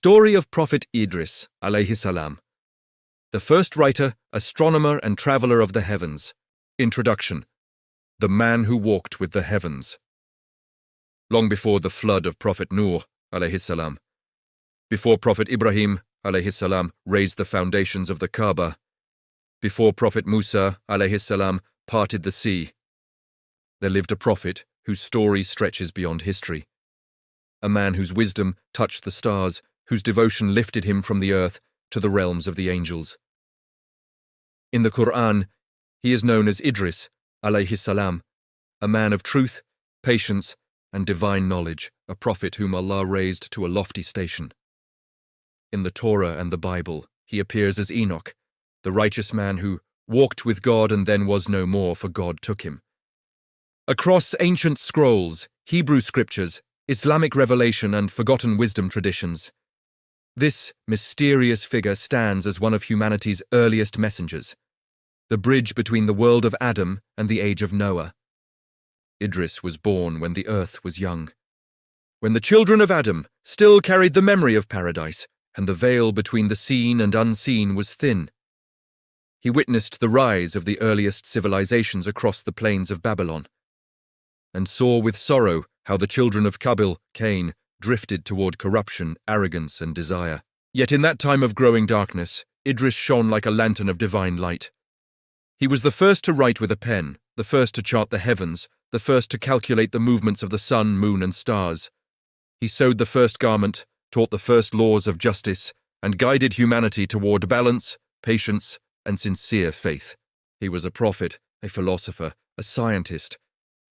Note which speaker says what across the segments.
Speaker 1: Story of Prophet Idris, Alayhissalam. The first writer, astronomer and traveler of the heavens. Introduction. The man who walked with the heavens. Long before the flood of Prophet Nuh, Alayhissalam, before Prophet Ibrahim, Alayhissalam, raised the foundations of the Kaaba, before Prophet Musa, Alayhissalam, parted the sea, there lived a prophet whose story stretches beyond history. A man whose wisdom touched the stars, whose devotion lifted him from the earth to the realms of the angels. In the Quran, he is known as Idris, Alayhissalam, a man of truth, patience, and divine knowledge, a prophet whom Allah raised to a lofty station. In the Torah and the Bible, he appears as Enoch, the righteous man who walked with God and then was no more, for God took him. Across ancient scrolls, Hebrew scriptures, Islamic revelation, and forgotten wisdom traditions, this mysterious figure stands as one of humanity's earliest messengers, the bridge between the world of Adam and the age of Noah. Idris was born when the earth was young, when the children of Adam still carried the memory of paradise, and the veil between the seen and unseen was thin. He witnessed the rise of the earliest civilizations across the plains of Babylon, and saw with sorrow how the children of Kabil, Cain, drifted toward corruption, arrogance, and desire. Yet in that time of growing darkness, Idris shone like a lantern of divine light. He was the first to write with a pen, the first to chart the heavens, the first to calculate the movements of the sun, moon, and stars. He sewed the first garment, taught the first laws of justice, and guided humanity toward balance, patience, and sincere faith. He was a prophet, a philosopher, a scientist,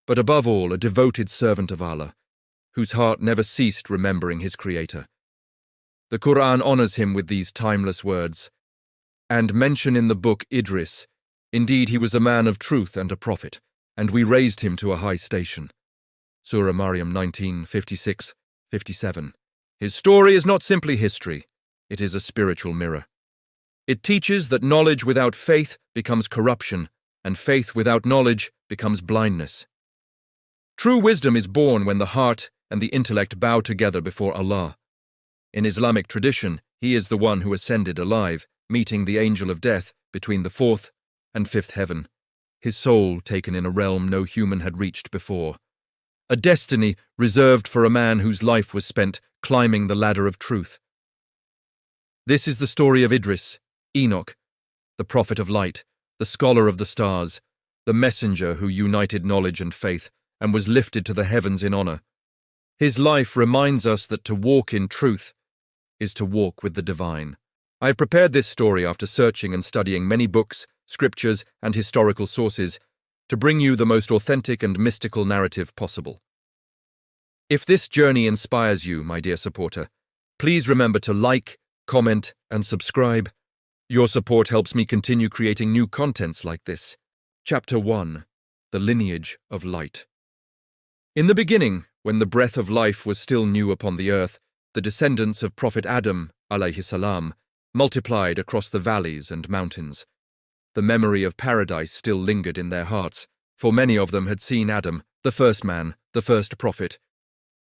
Speaker 1: but above all a devoted servant of Allah, whose heart never ceased remembering his Creator. The Quran honors him with these timeless words, and mention in the book Idris, indeed he was a man of truth and a prophet, and we raised him to a high station. Surah Maryam 19:56-57. His story is not simply history, it is a spiritual mirror. It teaches that knowledge without faith becomes corruption, and faith without knowledge becomes blindness. True wisdom is born when the heart and the intellect bow together before Allah. In Islamic tradition, he is the one who ascended alive, meeting the angel of death between the fourth and fifth heaven, his soul taken in a realm no human had reached before, a destiny reserved for a man whose life was spent climbing the ladder of truth. This is the story of Idris, Enoch, the prophet of light, the scholar of the stars, the messenger who united knowledge and faith and was lifted to the heavens in honor. His life reminds us that to walk in truth is to walk with the divine. I have prepared this story after searching and studying many books, scriptures, and historical sources to bring you the most authentic and mystical narrative possible. If this journey inspires you, my dear supporter, please remember to like, comment, and subscribe. Your support helps me continue creating new contents like this. Chapter 1. The Lineage of Light. In the beginning, when the breath of life was still new upon the earth, the descendants of Prophet Adam, Alayhissalam, multiplied across the valleys and mountains. The memory of paradise still lingered in their hearts, for many of them had seen Adam, the first man, the first prophet,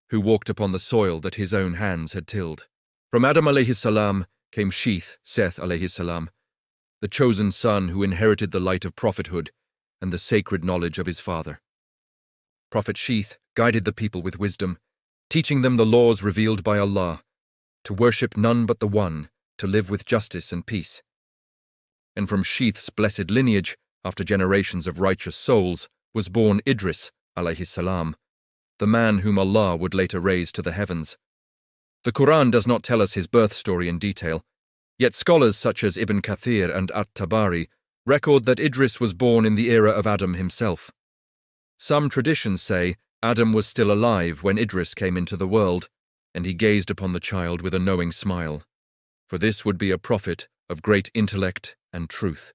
Speaker 1: who walked upon the soil that his own hands had tilled. From Adam Alayhissalam came Sheth, Seth Alayhissalam, the chosen son who inherited the light of prophethood and the sacred knowledge of his father. Prophet Sheth guided the people with wisdom, teaching them the laws revealed by Allah, to worship none but the One, to live with justice and peace. And from Sheth's blessed lineage, after generations of righteous souls, was born Idris, Alayhissalam, the man whom Allah would later raise to the heavens. The Quran does not tell us his birth story in detail, yet scholars such as Ibn Kathir and At-Tabari record that Idris was born in the era of Adam himself. Some traditions say Adam was still alive when Idris came into the world, and he gazed upon the child with a knowing smile, for this would be a prophet of great intellect and truth.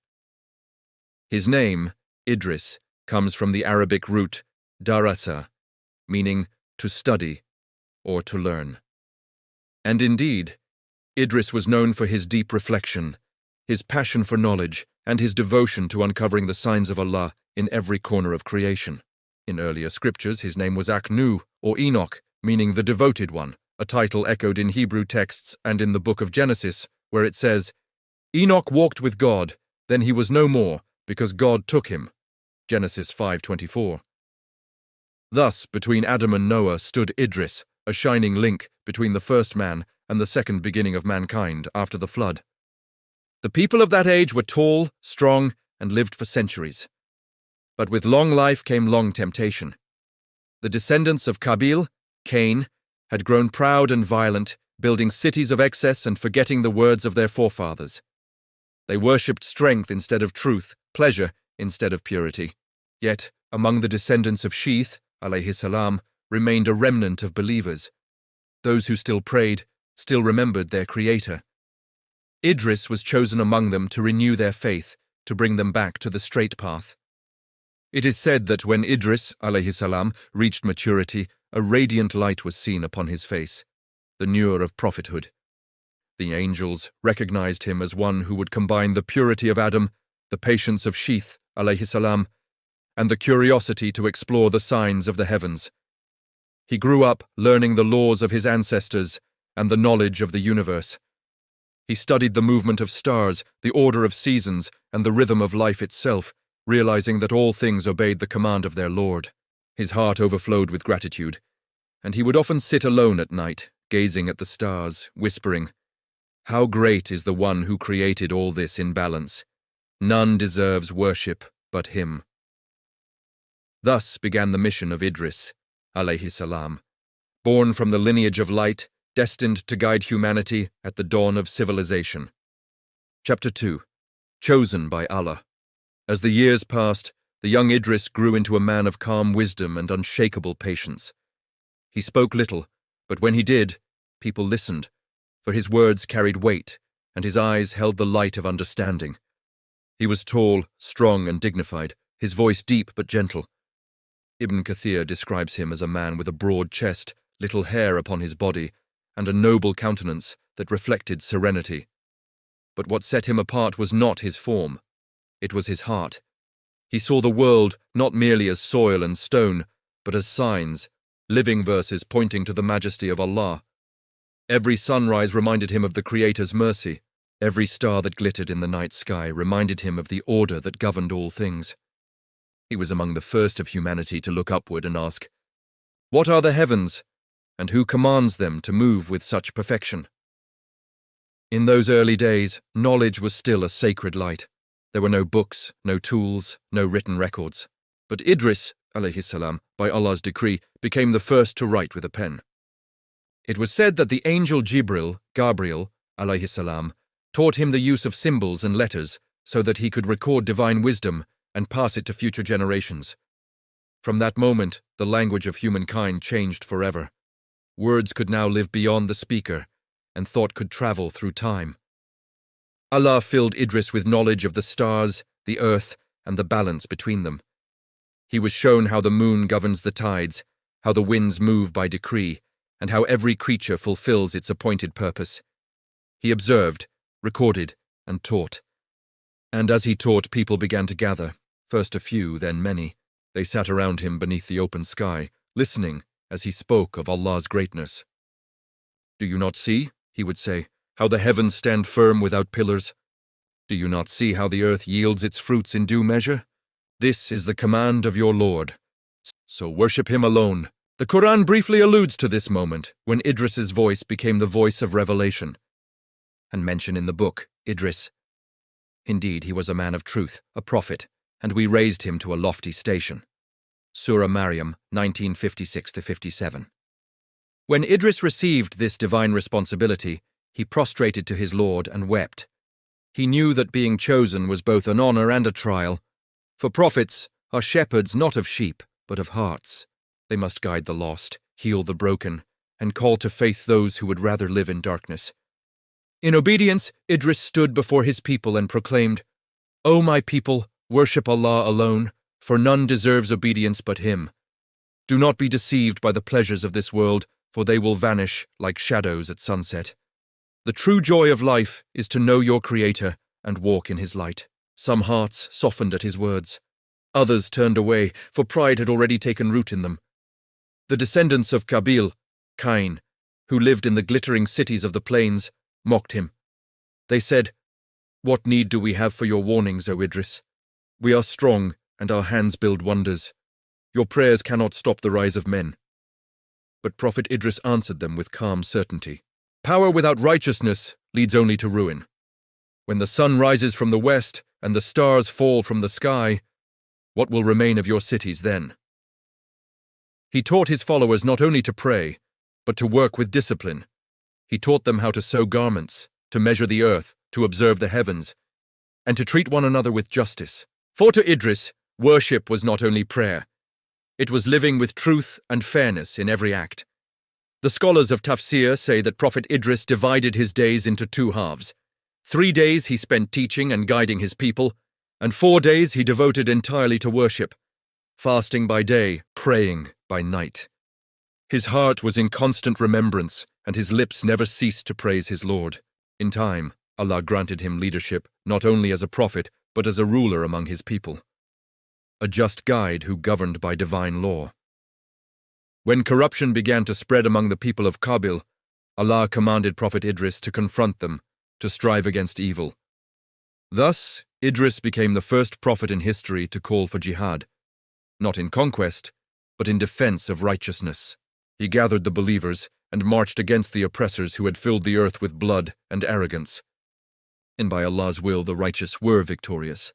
Speaker 1: His name, Idris, comes from the Arabic root darasa, meaning to study or to learn. And indeed, Idris was known for his deep reflection, his passion for knowledge, and his devotion to uncovering the signs of Allah in every corner of creation. In earlier scriptures, his name was Anu, or Enoch, meaning the devoted one, a title echoed in Hebrew texts and in the book of Genesis, where it says, "Enoch walked with God, then he was no more, because God took him." Genesis 5:24. Thus, between Adam and Noah stood Idris, a shining link between the first man and the second beginning of mankind after the flood. The people of that age were tall, strong, and lived for centuries. But with long life came long temptation. The descendants of Kabil, Cain, had grown proud and violent, building cities of excess and forgetting the words of their forefathers. They worshipped strength instead of truth, pleasure instead of purity. Yet, among the descendants of Sheeth, Alayhissalam, remained a remnant of believers. Those who still prayed, still remembered their Creator. Idris was chosen among them to renew their faith, to bring them back to the straight path. It is said that when Idris, Alayhissalam, reached maturity, a radiant light was seen upon his face, the nur of prophethood. The angels recognized him as one who would combine the purity of Adam, the patience of Sheeth, Alayhissalam, and the curiosity to explore the signs of the heavens. He grew up learning the laws of his ancestors and the knowledge of the universe. He studied the movement of stars, the order of seasons, and the rhythm of life itself, realizing that all things obeyed the command of their Lord. His heart overflowed with gratitude, and he would often sit alone at night, gazing at the stars, whispering, "How great is the one who created all this in balance. None deserves worship but him." Thus began the mission of Idris, Alayhissalam, born from the lineage of light, destined to guide humanity at the dawn of civilization. Chapter 2. Chosen by Allah. As the years passed, the young Idris grew into a man of calm wisdom and unshakable patience. He spoke little, but when he did, people listened, for his words carried weight, and his eyes held the light of understanding. He was tall, strong, and dignified, his voice deep but gentle. Ibn Kathir describes him as a man with a broad chest, little hair upon his body, and a noble countenance that reflected serenity. But what set him apart was not his form. It was his heart. He saw the world not merely as soil and stone, but as signs, living verses pointing to the majesty of Allah. Every sunrise reminded him of the Creator's mercy. Every star that glittered in the night sky reminded him of the order that governed all things. He was among the first of humanity to look upward and ask, "What are the heavens, and who commands them to move with such perfection?" In those early days, knowledge was still a sacred light. There were no books, no tools, no written records. But Idris, Alayhissalam, by Allah's decree, became the first to write with a pen. It was said that the angel Gabriel, Alayhissalam, taught him the use of symbols and letters so that he could record divine wisdom and pass it to future generations. From that moment, the language of humankind changed forever. Words could now live beyond the speaker, and thought could travel through time. Allah filled Idris with knowledge of the stars, the earth, and the balance between them. He was shown how the moon governs the tides, how the winds move by decree, and how every creature fulfills its appointed purpose. He observed, recorded, and taught. And as he taught, people began to gather, first a few, then many. They sat around him beneath the open sky, listening as he spoke of Allah's greatness. "Do you not see," he would say, "how the heavens stand firm without pillars? Do you not see how the earth yields its fruits in due measure? This is the command of your Lord. So worship him alone." The Quran briefly alludes to this moment, when Idris's voice became the voice of revelation, and mention in the book, Idris. Indeed, he was a man of truth, a prophet, and we raised him to a lofty station. Surah Maryam, 1956-57. When Idris received this divine responsibility, he prostrated to his Lord and wept. He knew that being chosen was both an honor and a trial. For prophets are shepherds not of sheep, but of hearts. They must guide the lost, heal the broken, and call to faith those who would rather live in darkness. In obedience, Idris stood before his people and proclaimed, "O my people, worship Allah alone, for none deserves obedience but Him. Do not be deceived by the pleasures of this world, for they will vanish like shadows at sunset. The true joy of life is to know your Creator and walk in His light." Some hearts softened at his words. Others turned away, for pride had already taken root in them. The descendants of Kabil, Cain, who lived in the glittering cities of the plains, mocked him. They said, "What need do we have for your warnings, O Idris? We are strong, and our hands build wonders. Your prayers cannot stop the rise of men." But Prophet Idris answered them with calm certainty. "Power without righteousness leads only to ruin. When the sun rises from the west and the stars fall from the sky, what will remain of your cities then?" He taught his followers not only to pray, but to work with discipline. He taught them how to sew garments, to measure the earth, to observe the heavens, and to treat one another with justice. For to Idris, worship was not only prayer. It was living with truth and fairness in every act. The scholars of Tafsir say that Prophet Idris divided his days into 2 halves. 3 days he spent teaching and guiding his people, and 4 days he devoted entirely to worship, fasting by day, praying by night. His heart was in constant remembrance, and his lips never ceased to praise his Lord. In time, Allah granted him leadership, not only as a prophet, but as a ruler among his people, a just guide who governed by divine law. When corruption began to spread among the people of Qabil, Allah commanded Prophet Idris to confront them, to strive against evil. Thus, Idris became the first prophet in history to call for jihad, not in conquest, but in defense of righteousness. He gathered the believers and marched against the oppressors who had filled the earth with blood and arrogance. And by Allah's will, the righteous were victorious.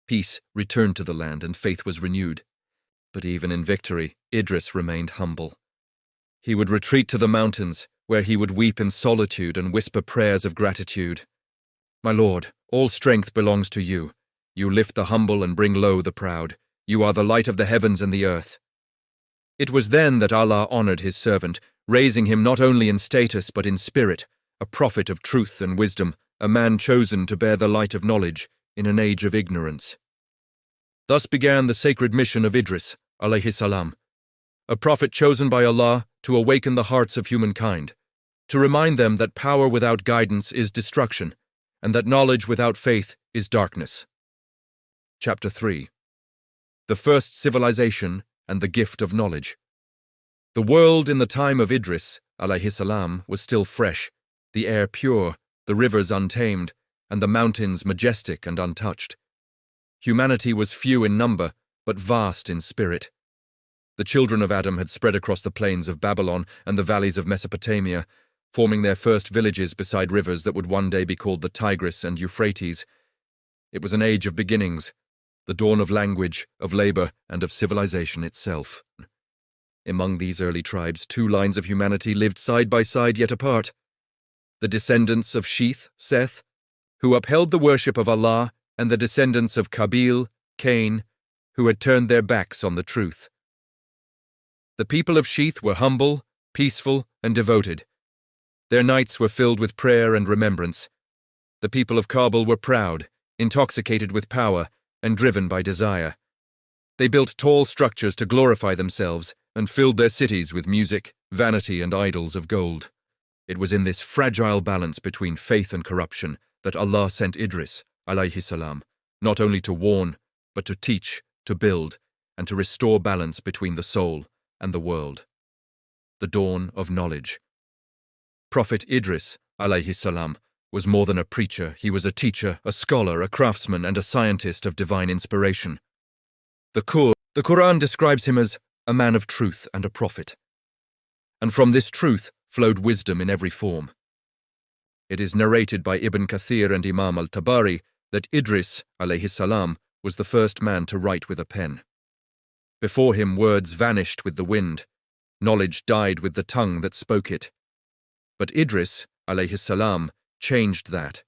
Speaker 1: Peace returned to the land and faith was renewed. But even in victory, Idris remained humble. He would retreat to the mountains, where he would weep in solitude and whisper prayers of gratitude. "My Lord, all strength belongs to you. You lift the humble and bring low the proud. You are the light of the heavens and the earth." It was then that Allah honored his servant, raising him not only in status but in spirit, a prophet of truth and wisdom, a man chosen to bear the light of knowledge in an age of ignorance. Thus began the sacred mission of Idris, Alayhissalam, a prophet chosen by Allah to awaken the hearts of humankind, to remind them that power without guidance is destruction, and that knowledge without faith is darkness. Chapter 3. The First Civilization and the Gift of Knowledge. The world in the time of Idris, Alayhissalam, was still fresh, the air pure, the rivers untamed, and the mountains majestic and untouched. Humanity was few in number, but vast in spirit. The children of Adam had spread across the plains of Babylon and the valleys of Mesopotamia, forming their first villages beside rivers that would one day be called the Tigris and Euphrates. It was an age of beginnings, the dawn of language, of labor, and of civilization itself. Among these early tribes, 2 lines of humanity lived side by side yet apart. The descendants of Sheeth, Seth, who upheld the worship of Allah, and the descendants of Qabil, Cain, who had turned their backs on the truth. The people of Sheeth were humble, peaceful, and devoted. Their nights were filled with prayer and remembrance. The people of Qabil were proud, intoxicated with power, and driven by desire. They built tall structures to glorify themselves and filled their cities with music, vanity, and idols of gold. It was in this fragile balance between faith and corruption that Allah sent Idris, Alayhissalam, not only to warn, but to teach, to build, and to restore balance between the soul and the world. The dawn of knowledge. Prophet Idris, Alayhissalam, was more than a preacher. He was a teacher, a scholar, a craftsman, and a scientist of divine inspiration. The Quran describes him as a man of truth and a prophet. And from this truth flowed wisdom in every form. It is narrated by Ibn Kathir and Imam al-Tabari that Idris, Alayhissalam, was the first man to write with a pen. Before him words vanished with the wind. Knowledge died with the tongue that spoke it. But Idris, Alayhissalam, changed that.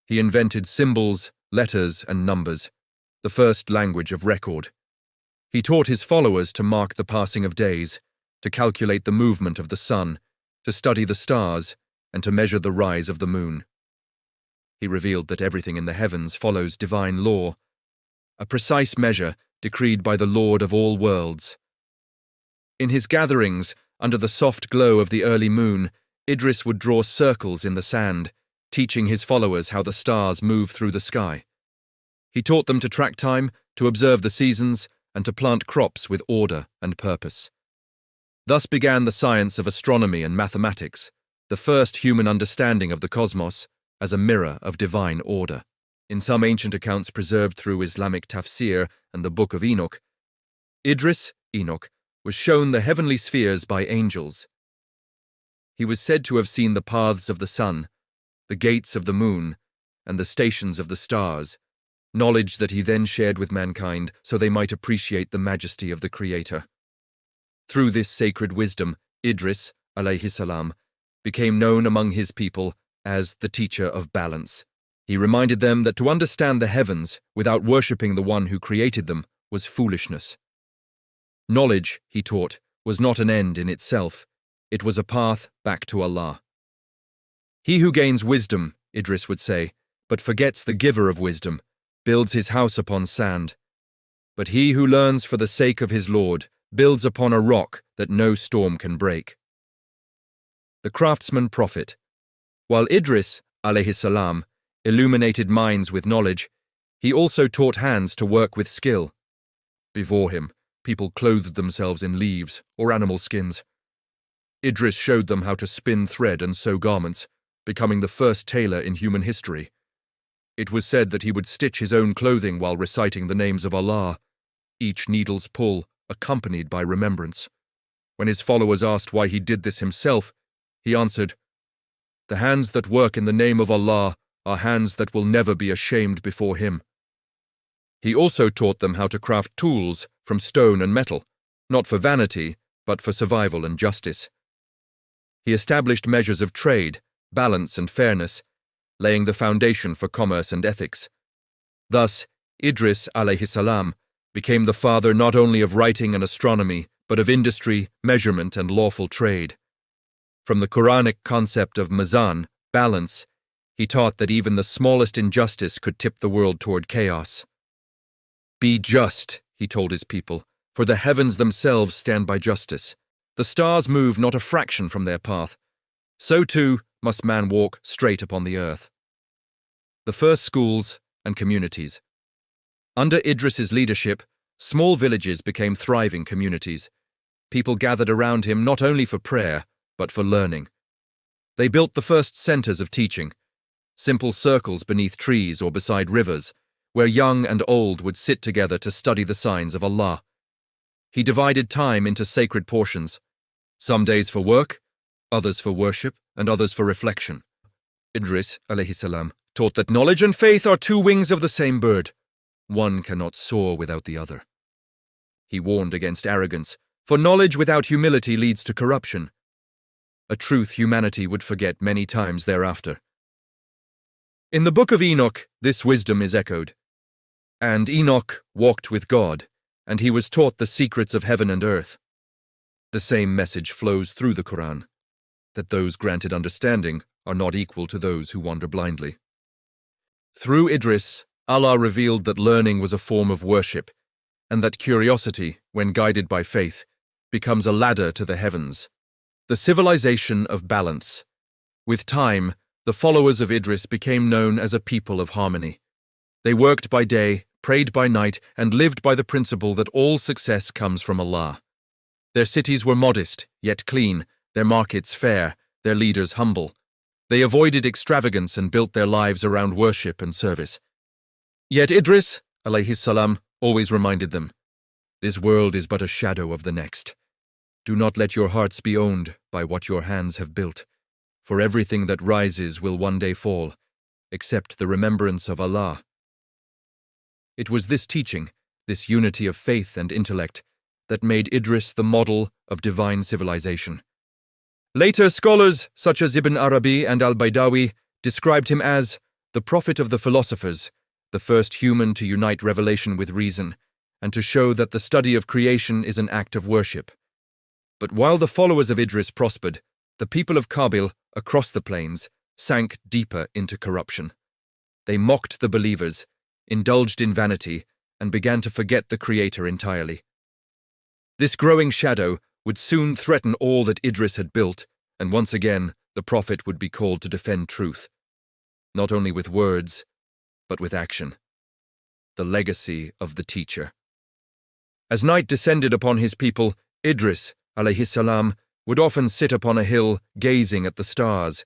Speaker 1: He invented symbols, letters, and numbers, the first language of record. He taught his followers to mark the passing of days, to calculate the movement of the sun, to study the stars, and to measure the rise of the moon. He revealed that everything in the heavens follows divine law, a precise measure decreed by the Lord of all worlds. In his gatherings, under the soft glow of the early moon, Idris would draw circles in the sand, teaching his followers how the stars move through the sky. He taught them to track time, to observe the seasons, and to plant crops with order and purpose. Thus began the science of astronomy and mathematics, the first human understanding of the cosmos as a mirror of divine order. In some ancient accounts preserved through Islamic tafsir and the Book of Enoch, Idris, Enoch, was shown the heavenly spheres by angels. He was said to have seen the paths of the sun, the gates of the moon, and the stations of the stars, knowledge that he then shared with mankind so they might appreciate the majesty of the Creator. Through this sacred wisdom, Idris, Alayhissalam, became known among his people as the teacher of balance. He reminded them that to understand the heavens without worshipping the one who created them was foolishness. Knowledge, he taught, was not an end in itself. It was a path back to Allah. He who gains wisdom, Idris would say, but forgets the giver of wisdom, builds his house upon sand. But he who learns for the sake of his Lord builds upon a rock that no storm can break. The craftsman prophet. While Idris, alayhissalam, illuminated minds with knowledge, he also taught hands to work with skill. Before him, people clothed themselves in leaves or animal skins. Idris showed them how to spin thread and sew garments, becoming the first tailor in human history. It was said that he would stitch his own clothing while reciting the names of Allah, each needle's pull accompanied by remembrance. When his followers asked why he did this himself, he answered, "The hands that work in the name of Allah are hands that will never be ashamed before Him." He also taught them how to craft tools from stone and metal, not for vanity, but for survival and justice. He established measures of trade, balance and fairness, laying the foundation for commerce and ethics. Thus, Idris alayhissalam became the father not only of writing and astronomy, but of industry, measurement and lawful trade. From the Quranic concept of mizan, balance, he taught that even the smallest injustice could tip the world toward chaos. "Be just," he told his people, "for the heavens themselves stand by justice. The stars move not a fraction from their path. So too must man walk straight upon the earth." The first schools and communities. Under Idris's leadership, small villages became thriving communities. People gathered around him not only for prayer, but for learning. They built the first centers of teaching, simple circles beneath trees or beside rivers, where young and old would sit together to study the signs of Allah. He divided time into sacred portions, some days for work, others for worship, and others for reflection. Idris, alayhissalam, taught that knowledge and faith are two wings of the same bird. One cannot soar without the other. He warned against arrogance, for knowledge without humility leads to corruption, a truth humanity would forget many times thereafter. In the Book of Enoch, this wisdom is echoed. "And Enoch walked with God, and he was taught the secrets of heaven and earth." The same message flows through the Quran, that those granted understanding are not equal to those who wander blindly. Through Idris, Allah revealed that learning was a form of worship, and that curiosity, when guided by faith, becomes a ladder to the heavens. The civilization of balance. With time, the followers of Idris became known as a people of harmony. They worked by day, prayed by night, and lived by the principle that all success comes from Allah. Their cities were modest, yet clean, their markets fair, their leaders humble. They avoided extravagance and built their lives around worship and service. Yet Idris, alayhissalam, always reminded them, "This world is but a shadow of the next. Do not let your hearts be owned by what your hands have built, for everything that rises will one day fall, except the remembrance of Allah." It was this teaching, this unity of faith and intellect, that made Idris the model of divine civilization. Later scholars, such as Ibn Arabi and al-Baydawi, described him as the prophet of the philosophers, the first human to unite revelation with reason, and to show that the study of creation is an act of worship. But while the followers of Idris prospered, the people of Kabil, across the plains, sank deeper into corruption. They mocked the believers, indulged in vanity, and began to forget the Creator entirely. This growing shadow would soon threaten all that Idris had built, and once again the prophet would be called to defend truth, not only with words, but with action. The legacy of the teacher. As night descended upon his people, Idris, Alayhissalam, would often sit upon a hill gazing at the stars,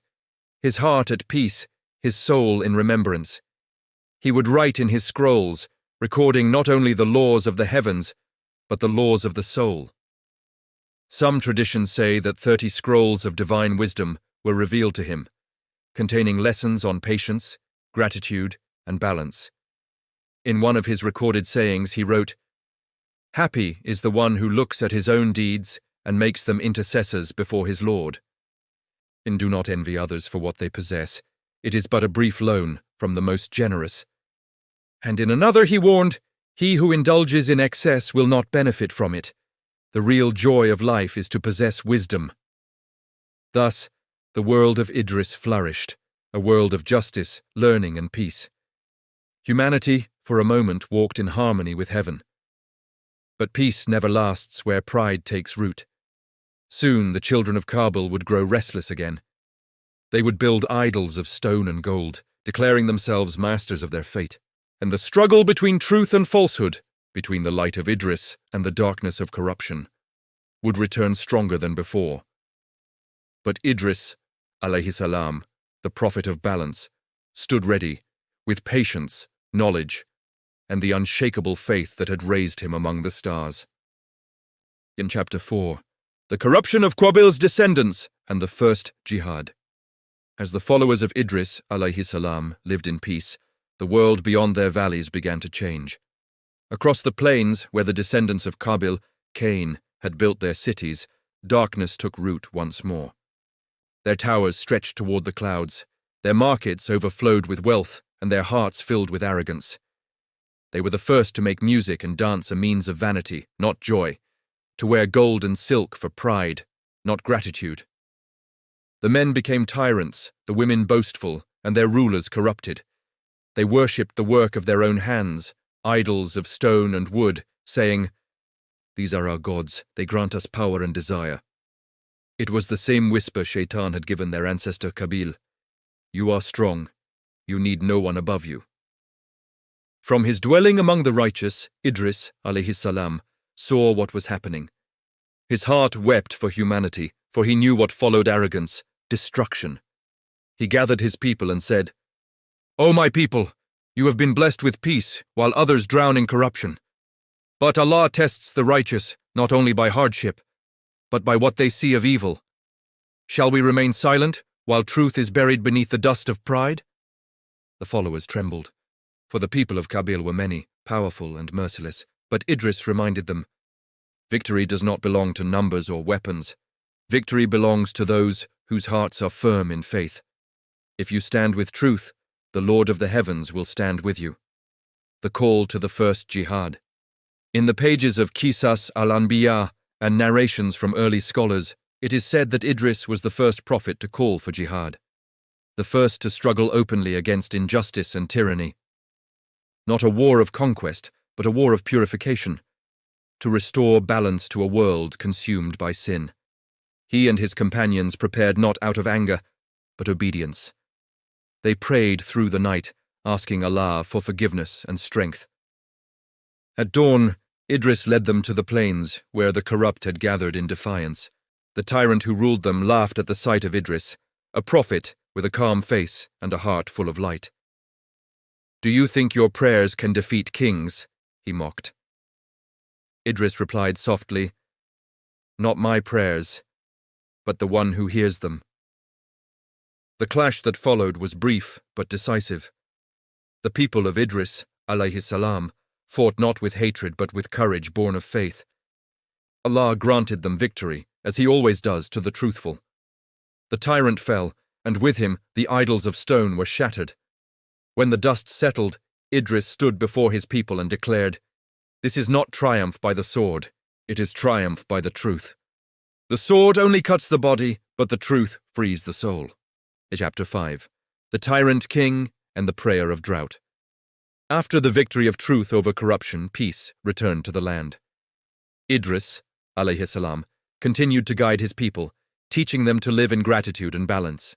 Speaker 1: his heart at peace, his soul in remembrance. He would write in his scrolls, recording not only the laws of the heavens, but the laws of the soul. Some traditions say that 30 scrolls of divine wisdom were revealed to him, containing lessons on patience, gratitude, and balance. In one of his recorded sayings, he wrote, "Happy is the one who looks at his own deeds and makes them intercessors before his Lord. And do not envy others for what they possess. It is but a brief loan from the most generous." And in another he warned, "He who indulges in excess will not benefit from it. The real joy of life is to possess wisdom." Thus, the world of Idris flourished, a world of justice, learning, and peace. Humanity, for a moment, walked in harmony with heaven. But peace never lasts where pride takes root. Soon the children of Kabul would grow restless again. They would build idols of stone and gold, declaring themselves masters of their fate. And the struggle between truth and falsehood, between the light of Idris and the darkness of corruption, would return stronger than before. But Idris, Alayhissalam, the prophet of balance, stood ready, with patience, knowledge, and the unshakable faith that had raised him among the stars. In Chapter 4, the corruption of Qabil's descendants and the first jihad. As the followers of Idris, Alayhissalam, lived in peace, the world beyond their valleys began to change. Across the plains where the descendants of Qabil, Cain, had built their cities, darkness took root once more. Their towers stretched toward the clouds, their markets overflowed with wealth, and their hearts filled with arrogance. They were the first to make music and dance a means of vanity, not joy, to wear gold and silk for pride, not gratitude. The men became tyrants, the women boastful, and their rulers corrupted. They worshipped the work of their own hands, idols of stone and wood, saying, "These are our gods, they grant us power and desire." It was the same whisper Shaitan had given their ancestor Qabil. "You are strong, you need no one above you." From his dwelling among the righteous, Idris, Alayhissalam, saw what was happening. His heart wept for humanity, for he knew what followed arrogance, destruction. He gathered his people and said, "O my people, you have been blessed with peace, while others drown in corruption. But Allah tests the righteous, not only by hardship, but by what they see of evil. Shall we remain silent, while truth is buried beneath the dust of pride?" The followers trembled, for the people of Qabil were many, powerful and merciless, but Idris reminded them, "Victory does not belong to numbers or weapons. Victory belongs to those whose hearts are firm in faith. If you stand with truth, the Lord of the heavens will stand with you." The call to the first jihad. In the pages of Qisas al-Anbiya and narrations from early scholars, it is said that Idris was the first prophet to call for jihad, the first to struggle openly against injustice and tyranny. Not a war of conquest, but a war of purification, to restore balance to a world consumed by sin. He and his companions prepared not out of anger, but obedience. They prayed through the night, asking Allah for forgiveness and strength. At dawn, Idris led them to the plains, where the corrupt had gathered in defiance. The tyrant who ruled them laughed at the sight of Idris, a prophet with a calm face and a heart full of light. "Do you think your prayers can defeat kings?" he mocked. Idris replied softly, "Not my prayers, but the one who hears them." The clash that followed was brief but decisive. The people of Idris, Alayhissalam, fought not with hatred but with courage born of faith. Allah granted them victory, as He always does to the truthful. The tyrant fell, and with him the idols of stone were shattered. When the dust settled, Idris stood before his people and declared, "This is not triumph by the sword, it is triumph by the truth. The sword only cuts the body, but the truth frees the soul." Chapter 5. The Tyrant King and the Prayer of Drought. After the victory of truth over corruption, peace returned to the land. Idris, Alayhissalam, continued to guide his people, teaching them to live in gratitude and balance.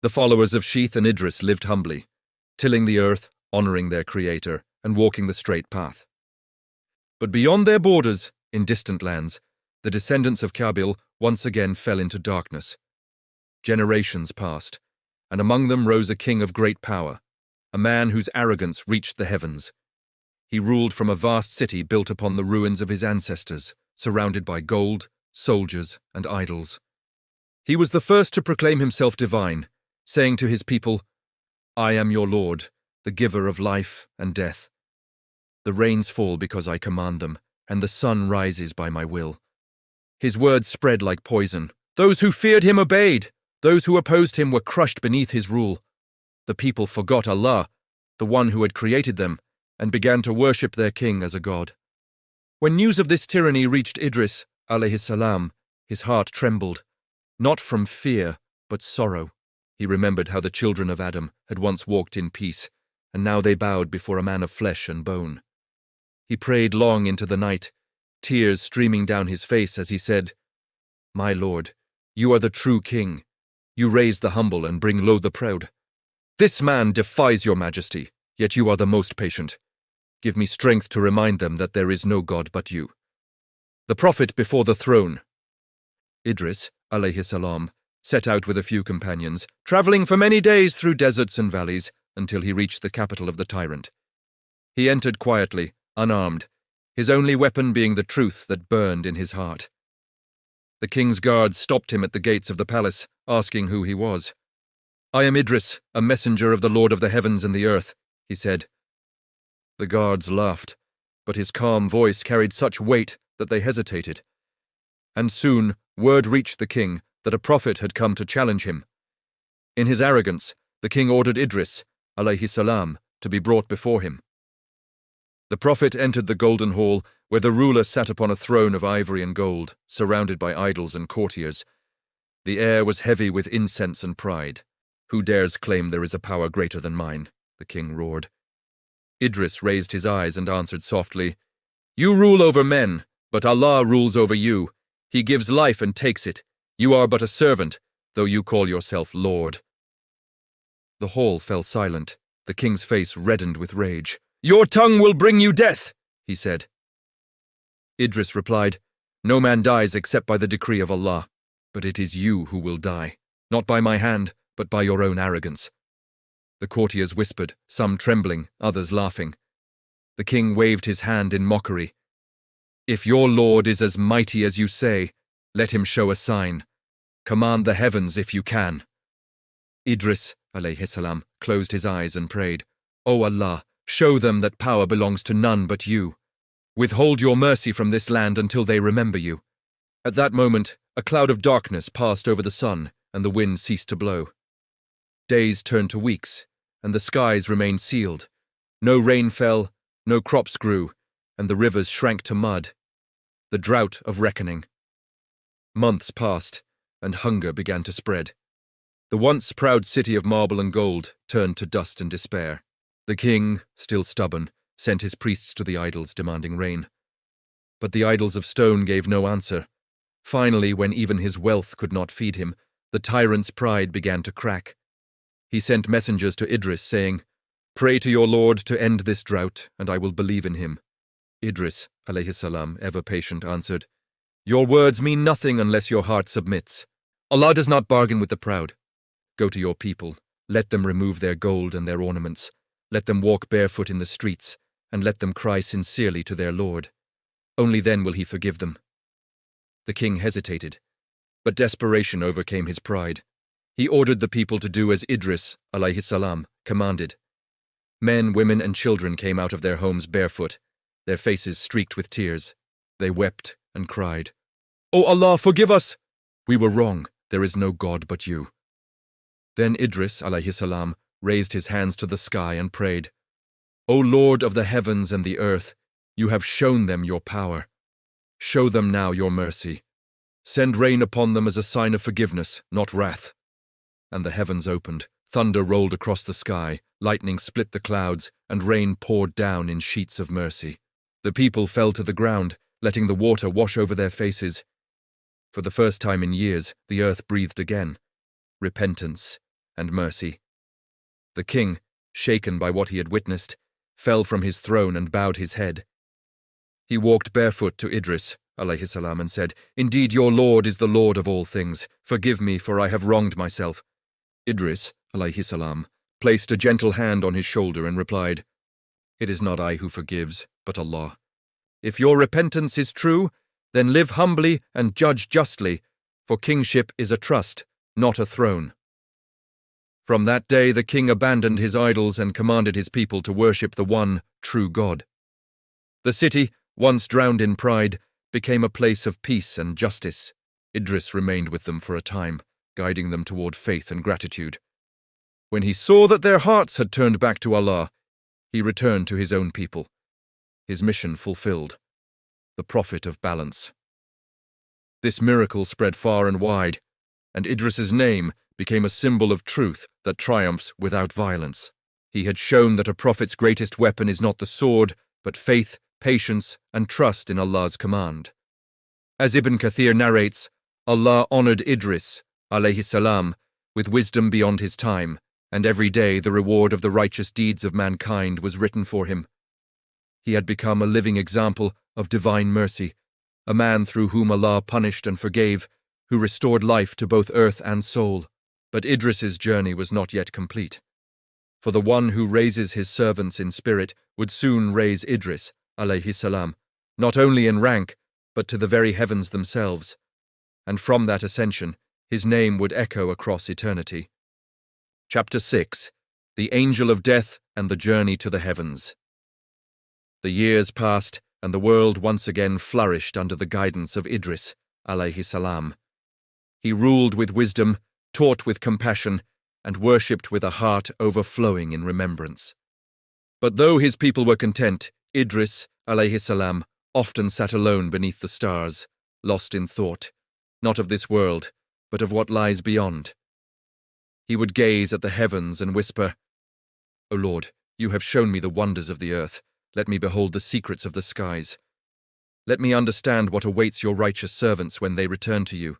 Speaker 1: The followers of Sheeth and Idris lived humbly, tilling the earth, honoring their creator, and walking the straight path. But beyond their borders, in distant lands, The descendants of Kabil once again fell into darkness. Generations passed, and among them rose a king of great power, a man whose arrogance reached the heavens. He ruled from a vast city built upon the ruins of his ancestors, surrounded by gold, soldiers, and idols. He was the first to proclaim himself divine, saying to his people, "I am your Lord, the giver of life and death. The rains fall because I command them, and the sun rises by my will." His words spread like poison. Those who feared him obeyed. Those who opposed him were crushed beneath his rule. The people forgot Allah, the one who had created them, and began to worship their king as a god. When news of this tyranny reached Idris, Alayhissalam, his heart trembled, not from fear, but sorrow. He remembered how the children of Adam had once walked in peace, and now they bowed before a man of flesh and bone. He prayed long into the night, tears streaming down his face as he said, "My Lord, you are the true king. You raise the humble and bring low the proud. This man defies your majesty, yet you are the most patient. Give me strength to remind them that there is no God but you." The prophet before the throne. Idris, Alayhissalam, set out with a few companions, traveling for many days through deserts and valleys until he reached the capital of the tyrant. He entered quietly, unarmed, his only weapon being the truth that burned in his heart. The king's guards stopped him at the gates of the palace, asking who he was. "I am Idris, a messenger of the Lord of the heavens and the earth," he said. The guards laughed, but his calm voice carried such weight that they hesitated. And soon word reached the king that a prophet had come to challenge him. In his arrogance, the king ordered Idris, Alayhissalam, to be brought before him. The prophet entered the golden hall, where the ruler sat upon a throne of ivory and gold, surrounded by idols and courtiers. The air was heavy with incense and pride. "Who dares claim there is a power greater than mine?" the king roared. Idris raised his eyes and answered softly, "You rule over men, but Allah rules over you. He gives life and takes it. You are but a servant, though you call yourself Lord." The hall fell silent. The king's face reddened with rage. "Your tongue will bring you death," he said. Idris replied, "No man dies except by the decree of Allah, but it is you who will die, not by my hand, but by your own arrogance." The courtiers whispered, some trembling, others laughing. The king waved his hand in mockery. "If your Lord is as mighty as you say, let him show a sign. Command the heavens if you can." Idris, Alayhissalam, closed his eyes and prayed, "O Allah, show them that power belongs to none but you. Withhold your mercy from this land until they remember you." At that moment, a cloud of darkness passed over the sun, and the wind ceased to blow. Days turned to weeks, and the skies remained sealed. No rain fell, no crops grew, and the rivers shrank to mud. The drought of reckoning. Months passed, and hunger began to spread. The once proud city of marble and gold turned to dust and despair. The king, still stubborn, sent his priests to the idols demanding rain. But the idols of stone gave no answer. Finally, when even his wealth could not feed him, the tyrant's pride began to crack. He sent messengers to Idris, saying, "Pray to your Lord to end this drought, and I will believe in him." Idris, Alayhissalam, ever patient, answered, "Your words mean nothing unless your heart submits. Allah does not bargain with the proud. Go to your people, let them remove their gold and their ornaments, let them walk barefoot in the streets, and let them cry sincerely to their Lord. Only then will he forgive them." The king hesitated, but desperation overcame his pride. He ordered the people to do as Idris, Alayhissalam, commanded. Men, women, and children came out of their homes barefoot, their faces streaked with tears. They wept and cried, "O Allah, forgive us! We were wrong. There is no God but you." Then Idris, Alayhissalam, raised his hands to the sky and prayed, "O Lord of the heavens and the earth, you have shown them your power. Show them now your mercy. Send rain upon them as a sign of forgiveness, not wrath." And the heavens opened, thunder rolled across the sky, lightning split the clouds, and rain poured down in sheets of mercy. The people fell to the ground, letting the water wash over their faces. For the first time in years, the earth breathed again. Repentance and mercy. The king, shaken by what he had witnessed, fell from his throne and bowed his head. He walked barefoot to Idris, Alayhissalam, and said, "Indeed, your Lord is the Lord of all things. Forgive me, for I have wronged myself." Idris, Alayhissalam, placed a gentle hand on his shoulder and replied, "It is not I who forgives, but Allah. If your repentance is true, then live humbly and judge justly, for kingship is a trust, not a throne." From that day the king abandoned his idols and commanded his people to worship the one true God. The city, once drowned in pride, became a place of peace and justice. Idris remained with them for a time, guiding them toward faith and gratitude. When he saw that their hearts had turned back to Allah, he returned to his own people. His mission fulfilled. The Prophet of Balance. This miracle spread far and wide, and Idris's name became a symbol of truth that triumphs without violence. He had shown that a prophet's greatest weapon is not the sword, but faith, patience, and trust in Allah's command. As Ibn Kathir narrates, Allah honored Idris, Alayhissalam, with wisdom beyond his time, and every day the reward of the righteous deeds of mankind was written for him. He had become a living example of divine mercy, a man through whom Allah punished and forgave, who restored life to both earth and soul. But Idris's journey was not yet complete. For the one who raises his servants in spirit would soon raise Idris, Alayhissalam, not only in rank, but to the very heavens themselves. And from that ascension, his name would echo across eternity. Chapter 6. The Angel of Death and the Journey to the Heavens. The years passed, and the world once again flourished under the guidance of Idris, Alayhissalam. He ruled with wisdom, taught with compassion, and worshipped with a heart overflowing in remembrance. But though his people were content, Idris, Alayhissalam, often sat alone beneath the stars, lost in thought, not of this world, but of what lies beyond. He would gaze at the heavens and whisper, "O Lord, you have shown me the wonders of the earth. Let me behold the secrets of the skies. Let me understand what awaits your righteous servants when they return to you."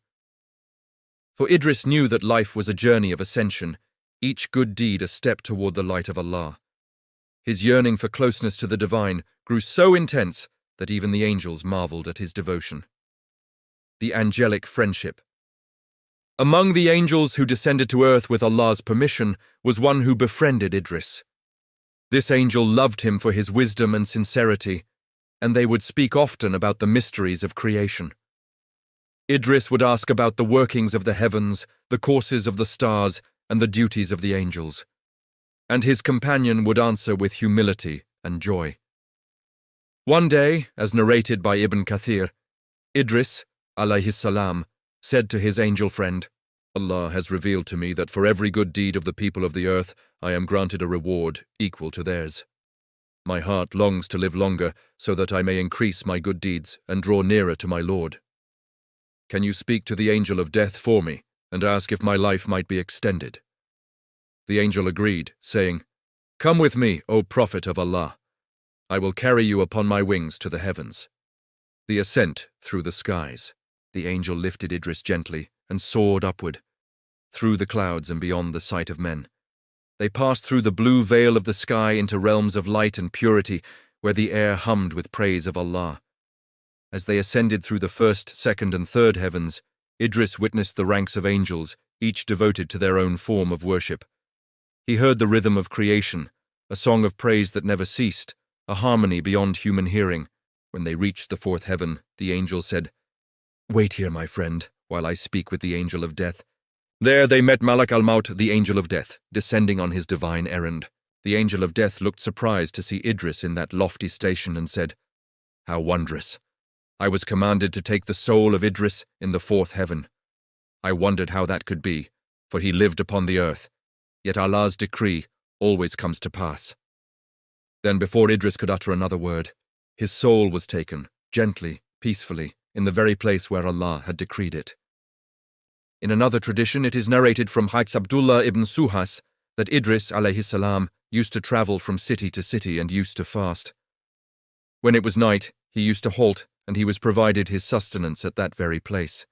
Speaker 1: For Idris knew that life was a journey of ascension, each good deed a step toward the light of Allah. His yearning for closeness to the divine grew so intense that even the angels marveled at his devotion. The angelic friendship. Among the angels who descended to earth with Allah's permission was one who befriended Idris. This angel loved him for his wisdom and sincerity, and they would speak often about the mysteries of creation. Idris would ask about the workings of the heavens, the courses of the stars, and the duties of the angels. And his companion would answer with humility and joy. One day, as narrated by Ibn Kathir, Idris, Alayhissalam, said to his angel friend, "Allah has revealed to me that for every good deed of the people of the earth, I am granted a reward equal to theirs. My heart longs to live longer so that I may increase my good deeds and draw nearer to my Lord. Can you speak to the angel of death for me and ask if my life might be extended?" The angel agreed, saying, "Come with me, O Prophet of Allah. I will carry you upon my wings to the heavens." The ascent through the skies. The angel lifted Idris gently and soared upward, through the clouds and beyond the sight of men. They passed through the blue veil of the sky into realms of light and purity, where the air hummed with praise of Allah. As they ascended through the first, second, and third heavens, Idris witnessed the ranks of angels, each devoted to their own form of worship. He heard the rhythm of creation, a song of praise that never ceased, a harmony beyond human hearing. When they reached the fourth heaven, the angel said, "Wait here, my friend, while I speak with the angel of death." There they met Malak al-Maut, the angel of death, descending on his divine errand. The angel of death looked surprised to see Idris in that lofty station and said, "How wondrous! I was commanded to take the soul of Idris in the fourth heaven. I wondered how that could be, for he lived upon the earth, yet Allah's decree always comes to pass." Then before Idris could utter another word, his soul was taken, gently, peacefully, in the very place where Allah had decreed it. In another tradition, it is narrated from Hajj Abdullah ibn Suhas that Idris alayhissalam used to travel from city to city and used to fast. When it was night, he used to halt, and he was provided his sustenance at that very place.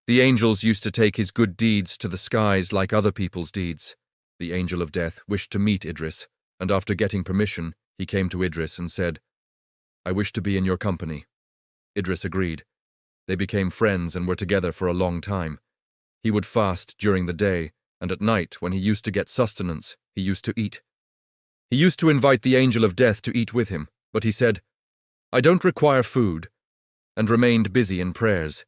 Speaker 1: The angels used to take his good deeds to the skies like other people's deeds. The angel of death wished to meet Idris, and after getting permission, he came to Idris and said, "I wish to be in your company." Idris agreed. They became friends and were together for a long time. He would fast during the day, and at night, when he used to get sustenance, he used to eat. He used to invite the angel of death to eat with him, but he said, "I don't require food," and remained busy in prayers.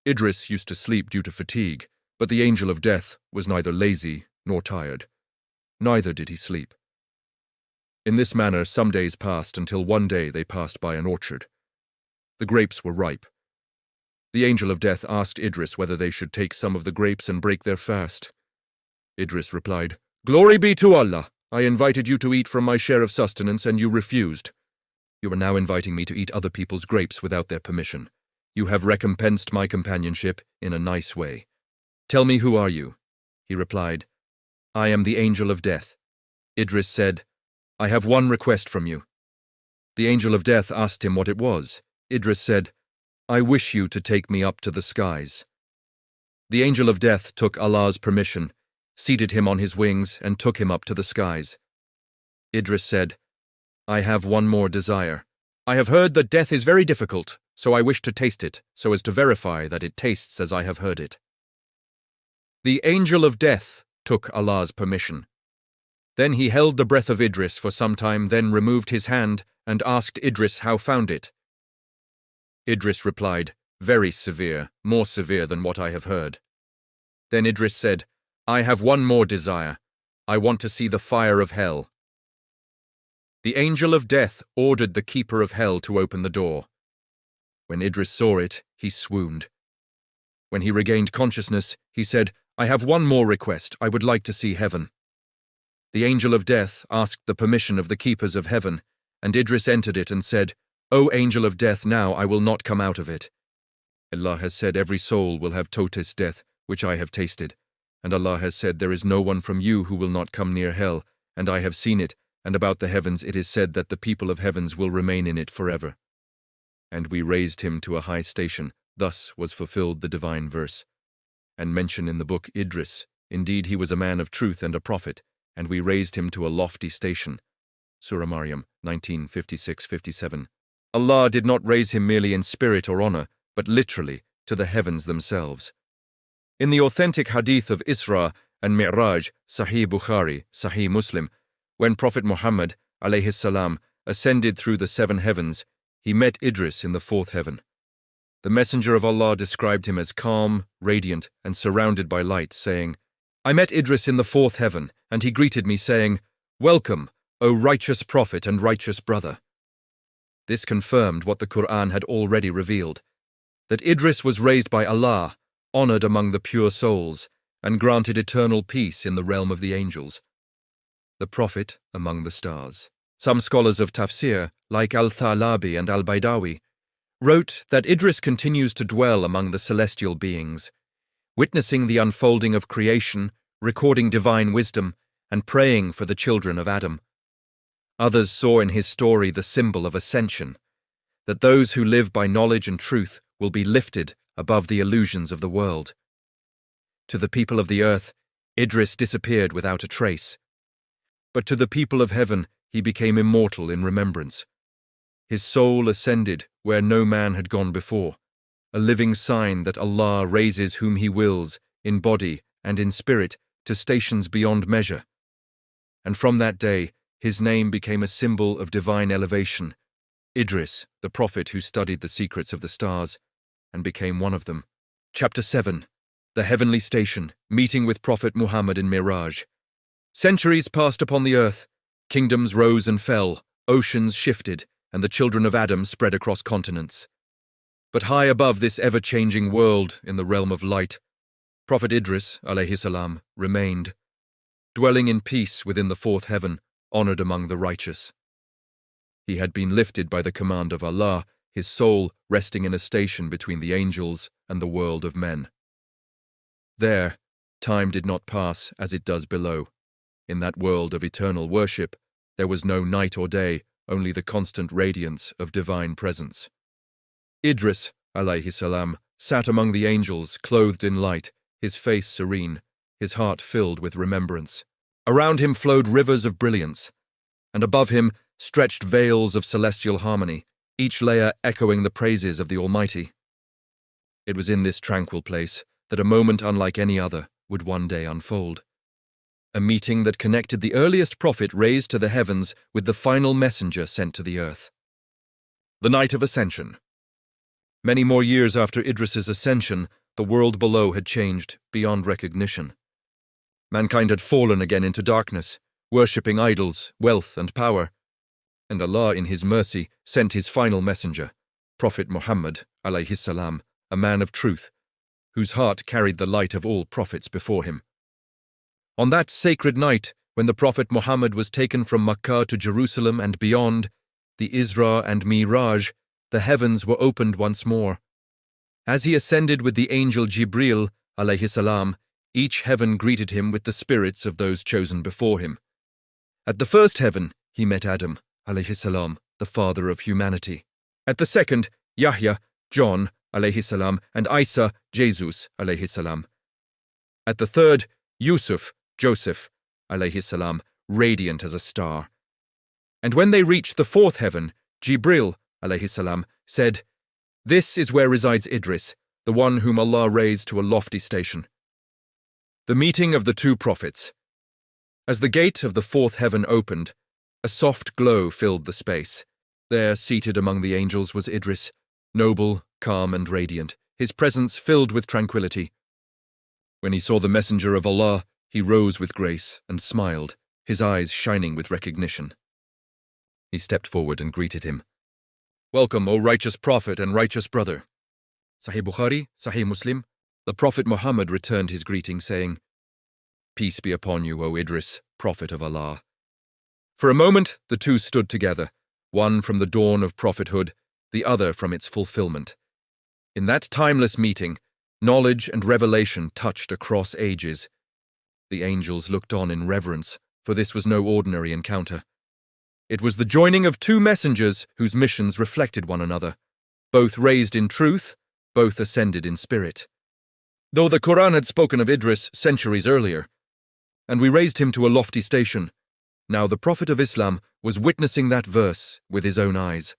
Speaker 1: Idris used to sleep due to fatigue, but the angel of death was neither lazy nor tired. Neither did he sleep. In this manner, some days passed until one day they passed by an orchard. The grapes were ripe. The angel of death asked Idris whether they should take some of the grapes and break their fast. Idris replied, "Glory be to Allah! I invited you to eat from my share of sustenance and you refused. You are now inviting me to eat other people's grapes without their permission. You have recompensed my companionship in a nice way. Tell me, who are you?" He replied, "I am the angel of death." Idris said, "I have one request from you." The angel of death asked him what it was. Idris said, "I wish you to take me up to the skies." The angel of death took Allah's permission, seated him on his wings, and took him up to the skies. Idris said, "I have one more desire. I have heard that death is very difficult, so I wish to taste it, so as to verify that it tastes as I have heard it." The angel of death took Allah's permission. Then he held the breath of Idris for some time, then removed his hand and asked Idris how found it. Idris replied, "Very severe, more severe than what I have heard." Then Idris said, "I have one more desire. I want to see the fire of hell." The angel of death ordered the keeper of hell to open the door. When Idris saw it, he swooned. When he regained consciousness, he said, "I have one more request. I would like to see heaven." The angel of death asked the permission of the keepers of heaven, and Idris entered it and said, "O angel of death, now I will not come out of it. Allah has said every soul will have totis death, which I have tasted. And Allah has said there is no one from you who will not come near hell, and I have seen it, and about the heavens it is said that the people of heavens will remain in it forever." And we raised him to a high station, thus was fulfilled the divine verse. And mention in the book Idris, indeed he was a man of truth and a prophet, and we raised him to a lofty station. Surah Maryam, 19:56-57. Allah did not raise him merely in spirit or honor, but literally to the heavens themselves. In the authentic hadith of Isra and Mi'raj, Sahih Bukhari, Sahih Muslim, when Prophet Muhammad, Alayhissalam, ascended through the seven heavens, he met Idris in the fourth heaven. The Messenger of Allah described him as calm, radiant, and surrounded by light, saying, "I met Idris in the fourth heaven, and he greeted me, saying, 'Welcome, O righteous Prophet and righteous brother.'" This confirmed what the Quran had already revealed, that Idris was raised by Allah, honored among the pure souls, and granted eternal peace in the realm of the angels. The Prophet among the stars. Some scholars of tafsir, like Al-Thalabi and Al-Baydawi, wrote that Idris continues to dwell among the celestial beings, witnessing the unfolding of creation, recording divine wisdom, and praying for the children of Adam. Others saw in his story the symbol of ascension, that those who live by knowledge and truth will be lifted above the illusions of the world. To the people of the earth, Idris disappeared without a trace. But to the people of heaven, he became immortal in remembrance. His soul ascended where no man had gone before, a living sign that Allah raises whom He wills, in body and in spirit, to stations beyond measure. And from that day, his name became a symbol of divine elevation, Idris, the prophet who studied the secrets of the stars, and became one of them. Chapter 7. The Heavenly Station, Meeting with Prophet Muhammad in Miraj. Centuries passed upon the earth, kingdoms rose and fell, oceans shifted, and the children of Adam spread across continents. But high above this ever-changing world, in the realm of light, Prophet Idris, Alayhissalam, remained, dwelling in peace within the fourth heaven, honored among the righteous. He had been lifted by the command of Allah, his soul resting in a station between the angels and the world of men. There, time did not pass as it does below. In that world of eternal worship, there was no night or day, only the constant radiance of divine presence. Idris, alayhissalam, sat among the angels, clothed in light, his face serene, his heart filled with remembrance. Around him flowed rivers of brilliance, and above him stretched veils of celestial harmony, each layer echoing the praises of the Almighty. It was in this tranquil place that a moment unlike any other would one day unfold. A meeting that connected the earliest prophet raised to the heavens with the final messenger sent to the earth. The night of ascension. Many more years after Idris's ascension, the world below had changed beyond recognition. Mankind had fallen again into darkness, worshipping idols, wealth, and power. And Allah, in His mercy, sent His final messenger, Prophet Muhammad, Alayhissalam, a man of truth, whose heart carried the light of all prophets before him. On that sacred night, when the Prophet Muhammad was taken from Makkah to Jerusalem and beyond, the Isra and Miraj, the heavens were opened once more. As he ascended with the angel Jibril, Alayhissalam, each heaven greeted him with the spirits of those chosen before him. At the first heaven, he met Adam, Alayhissalam, the father of humanity. At the second, Yahya, John, Alayhissalam, and Isa, Jesus, Alayhissalam. At the third, Yusuf, Joseph, Alayhissalam, radiant as a star. And when they reached the fourth heaven, Jibril, Alayhissalam, said, "This is where resides Idris, the one whom Allah raised to a lofty station." The meeting of the two prophets. As the gate of the fourth heaven opened, a soft glow filled the space. There, seated among the angels, was Idris, noble, calm, and radiant, his presence filled with tranquility. When he saw the messenger of Allah, he rose with grace and smiled, his eyes shining with recognition. He stepped forward and greeted him. "Welcome, O righteous prophet and righteous brother." Sahih Bukhari, Sahih Muslim. The Prophet Muhammad returned his greeting, saying, "Peace be upon you, O Idris, prophet of Allah." For a moment, the two stood together, one from the dawn of prophethood, the other from its fulfillment. In that timeless meeting, knowledge and revelation touched across ages. The angels looked on in reverence, for this was no ordinary encounter. It was the joining of two messengers whose missions reflected one another, both raised in truth, both ascended in spirit. Though the Quran had spoken of Idris centuries earlier, and we raised him to a lofty station, now the Prophet of Islam was witnessing that verse with his own eyes.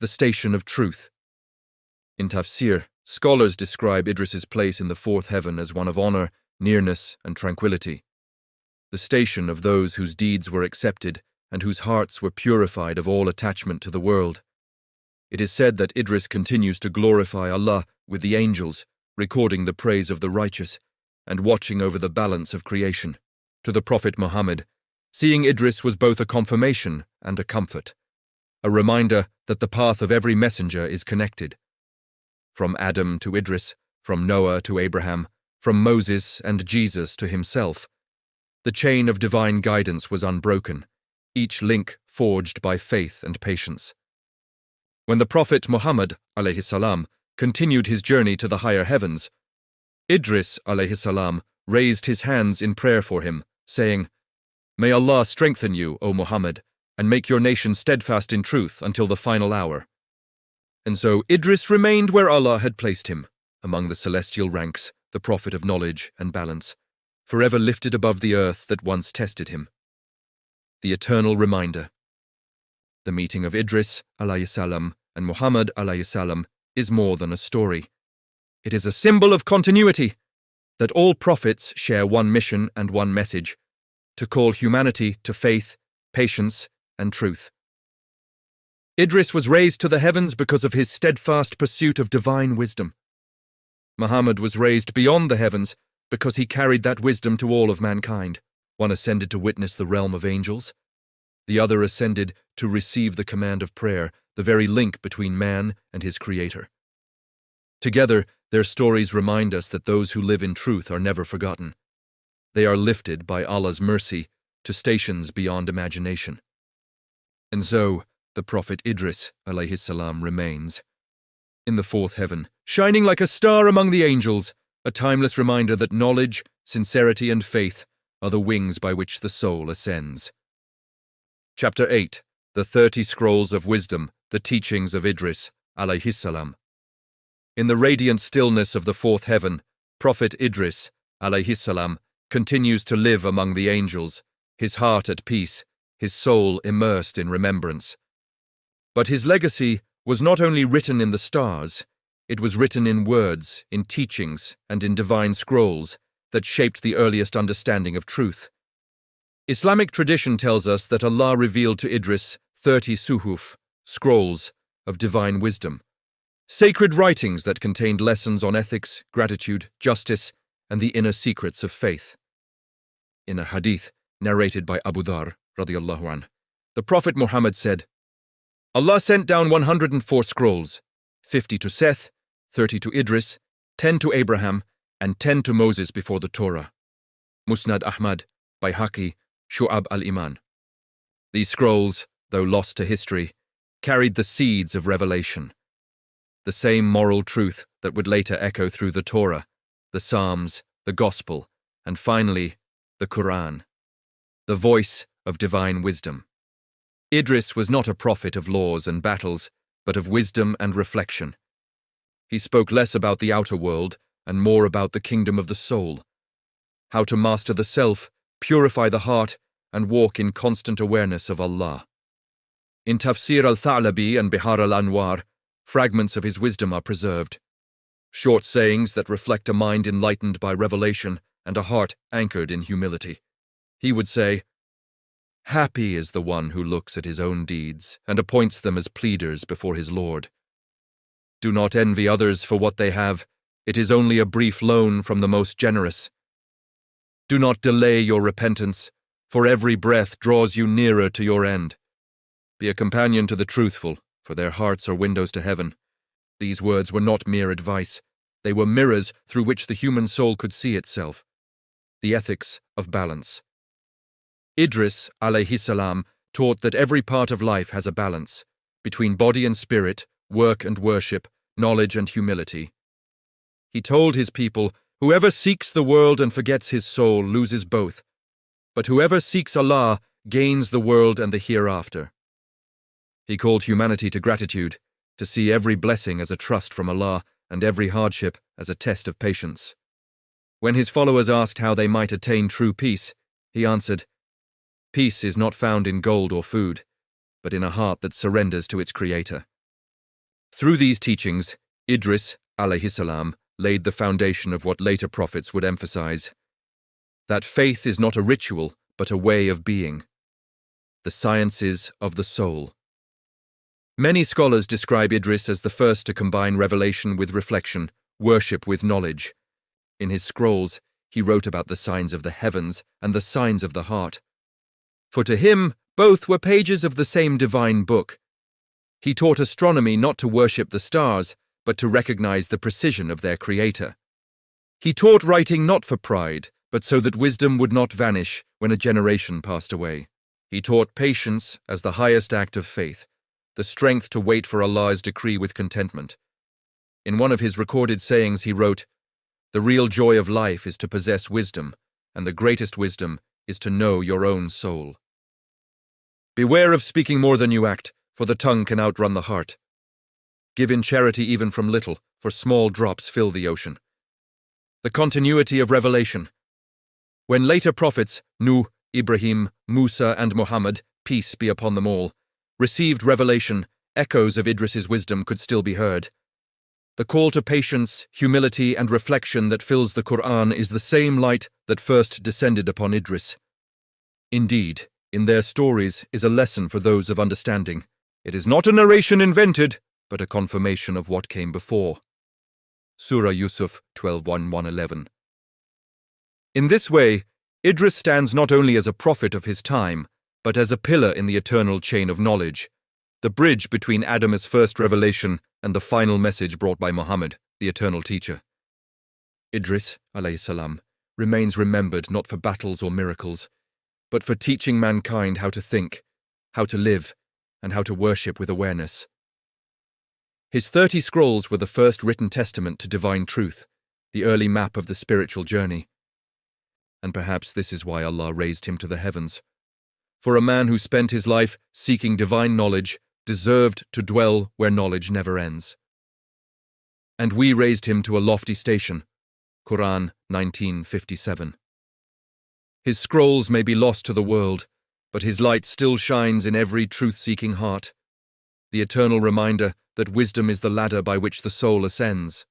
Speaker 1: The station of truth. In tafsir, scholars describe Idris's place in the fourth heaven as one of honor, nearness, and tranquility. The station of those whose deeds were accepted and whose hearts were purified of all attachment to the world. It is said that Idris continues to glorify Allah with the angels, recording the praise of the righteous, and watching over the balance of creation. To the Prophet Muhammad, seeing Idris was both a confirmation and a comfort, a reminder that the path of every messenger is connected. From Adam to Idris, from Noah to Abraham, from Moses and Jesus to himself, the chain of divine guidance was unbroken, each link forged by faith and patience. When the Prophet Muhammad, alayhissalam, continued his journey to the higher heavens, Idris, alayhissalam, raised his hands in prayer for him, saying, "May Allah strengthen you, O Muhammad, and make your nation steadfast in truth until the final hour." And so Idris remained where Allah had placed him, among the celestial ranks, the prophet of knowledge and balance, forever lifted above the earth that once tested him. The eternal reminder. The meeting of Idris, alayhissalam, and Muhammad, alayhissalam, is more than a story. It is a symbol of continuity, that all prophets share one mission and one message, to call humanity to faith, patience, and truth. Idris was raised to the heavens because of his steadfast pursuit of divine wisdom. Muhammad was raised beyond the heavens because he carried that wisdom to all of mankind. One ascended to witness the realm of angels. The other ascended to receive the command of prayer, the very link between man and his Creator. Together, their stories remind us that those who live in truth are never forgotten. They are lifted by Allah's mercy to stations beyond imagination. And so, the Prophet Idris, alayhissalam, remains in the fourth heaven, shining like a star among the angels, a timeless reminder that knowledge, sincerity, and faith are the wings by which the soul ascends. Chapter 8. The 30 Scrolls of Wisdom, the Teachings of Idris, alayhissalam. In the radiant stillness of the fourth heaven, Prophet Idris, alayhissalam, continues to live among the angels, his heart at peace, his soul immersed in remembrance. But his legacy was not only written in the stars, it was written in words, in teachings, and in divine scrolls that shaped the earliest understanding of truth. Islamic tradition tells us that Allah revealed to Idris 30 suhuf, scrolls, of divine wisdom, sacred writings that contained lessons on ethics, gratitude, justice, and the inner secrets of faith. In a hadith narrated by Abu Dhar, radiyallahu anhu, the Prophet Muhammad said, Allah sent down 104 scrolls, 50 to Seth, 30 to Idris, 10 to Abraham, and 10 to Moses before the Torah. Musnad Ahmad, Bayhaqi, Shu'ab al-Iman. These scrolls, though lost to history, carried the seeds of revelation, the same moral truth that would later echo through the Torah, the Psalms, the Gospel, and finally, the Quran, the voice of divine wisdom. Idris was not a prophet of laws and battles, but of wisdom and reflection. He spoke less about the outer world and more about the kingdom of the soul, how to master the self, purify the heart, and walk in constant awareness of Allah. In Tafsir al-Tha'labi and Bihar al-Anwar, fragments of his wisdom are preserved, short sayings that reflect a mind enlightened by revelation and a heart anchored in humility. He would say, "Happy is the one who looks at his own deeds and appoints them as pleaders before his Lord. Do not envy others for what they have. It is only a brief loan from the most generous. Do not delay your repentance, for every breath draws you nearer to your end. Be a companion to the truthful, for their hearts are windows to heaven." These words were not mere advice. They were mirrors through which the human soul could see itself. The ethics of balance. Idris, Alayhissalam, taught that every part of life has a balance between body and spirit, work and worship, knowledge and humility. He told his people, "Whoever seeks the world and forgets his soul loses both, but whoever seeks Allah gains the world and the hereafter." He called humanity to gratitude, to see every blessing as a trust from Allah and every hardship as a test of patience. When his followers asked how they might attain true peace, he answered, "Peace is not found in gold or food, but in a heart that surrenders to its Creator." Through these teachings, Idris, alayhissalam, laid the foundation of what later prophets would emphasize, that faith is not a ritual, but a way of being. The sciences of the soul. Many scholars describe Idris as the first to combine revelation with reflection, worship with knowledge. In his scrolls, he wrote about the signs of the heavens and the signs of the heart. For to him, both were pages of the same divine book. He taught astronomy not to worship the stars, but to recognize the precision of their creator. He taught writing not for pride, but so that wisdom would not vanish when a generation passed away. He taught patience as the highest act of faith, the strength to wait for Allah's decree with contentment. In one of his recorded sayings he wrote, "The real joy of life is to possess wisdom, and the greatest wisdom is to know your own soul. Beware of speaking more than you act, for the tongue can outrun the heart. Give in charity even from little, for small drops fill the ocean." The continuity of revelation. When later prophets, Nuh, Ibrahim, Musa, and Muhammad, peace be upon them all, received revelation, echoes of Idris's wisdom could still be heard. The call to patience, humility, and reflection that fills the Quran is the same light that first descended upon Idris. Indeed, in their stories is a lesson for those of understanding. It is not a narration invented, but a confirmation of what came before. Surah Yusuf 12:1-11. In this way, Idris stands not only as a prophet of his time, but as a pillar in the eternal chain of knowledge, the bridge between Adam's first revelation and the final message brought by Muhammad, the eternal teacher. Idris, alayhissalam, remains remembered not for battles or miracles, but for teaching mankind how to think, how to live, and how to worship with awareness. His 30 scrolls were the first written testament to divine truth, the early map of the spiritual journey. And perhaps this is why Allah raised him to the heavens. For a man who spent his life seeking divine knowledge deserved to dwell where knowledge never ends. And we raised him to a lofty station. Quran 19:57. His scrolls may be lost to the world, but his light still shines in every truth-seeking heart. the eternal reminder that wisdom is the ladder by which the soul ascends.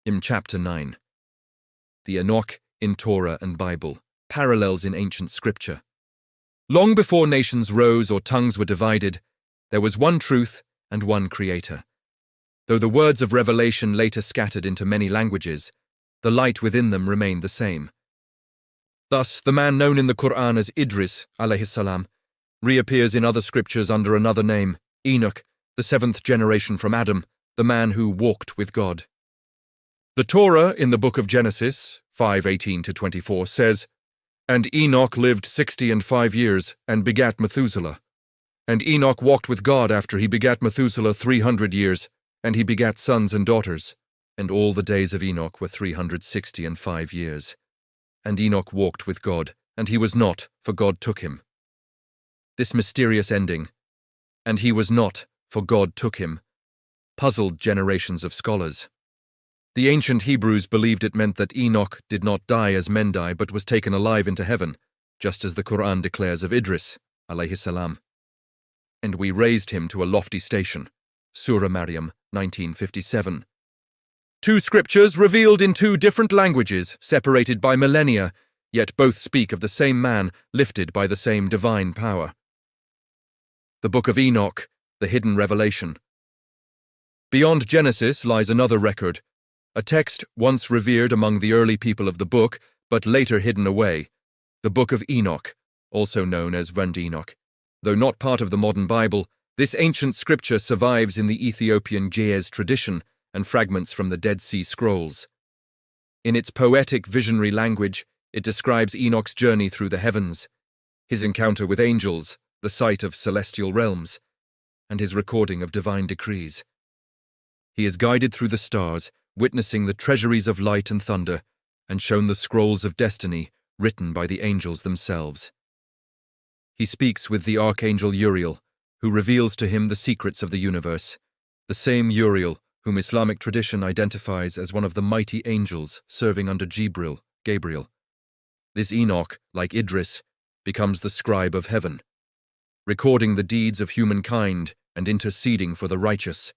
Speaker 1: In chapter 9. The Enoch in Torah and Bible, parallels in ancient scripture. Long before nations rose or tongues were divided, there was one truth and one creator. Though the words of revelation later scattered into many languages, the light within them remained the same. Thus, the man known in the Quran as Idris, Alayhissalam, reappears in other scriptures under another name, Enoch, the seventh generation from Adam, the man who walked with God. The Torah in the book of Genesis, 5:18-24, says, "And Enoch lived 65 years, and begat Methuselah. And Enoch walked with God after he begat Methuselah 300 years, and he begat sons and daughters. And all the days of Enoch were 365 years. And Enoch walked with God, and he was not, for God took him." This mysterious ending, "and he was not, for God took him," puzzled generations of scholars. The ancient Hebrews believed it meant that Enoch did not die as men die, but was taken alive into heaven, just as the Quran declares of Idris, Alayhissalam. "And we raised him to a lofty station." Surah Maryam, 1957. Two scriptures revealed in two different languages, separated by millennia, yet both speak of the same man lifted by the same divine power. The Book of Enoch, the hidden revelation. Beyond Genesis lies another record, a text once revered among the early people of the book, but later hidden away, the Book of Enoch, also known as Vend Enoch. Though not part of the modern Bible, this ancient scripture survives in the Ethiopian Ge'ez tradition and fragments from the Dead Sea Scrolls. In its poetic, visionary language, it describes Enoch's journey through the heavens, his encounter with angels, the sight of celestial realms, and his recording of divine decrees. He is guided through the stars, witnessing the treasuries of light and thunder, and shown the scrolls of destiny written by the angels themselves. He speaks with the archangel Uriel, who reveals to him the secrets of the universe, the same Uriel whom Islamic tradition identifies as one of the mighty angels serving under Gabriel. This Enoch, like Idris, becomes the scribe of heaven, recording the deeds of humankind and interceding for the righteous.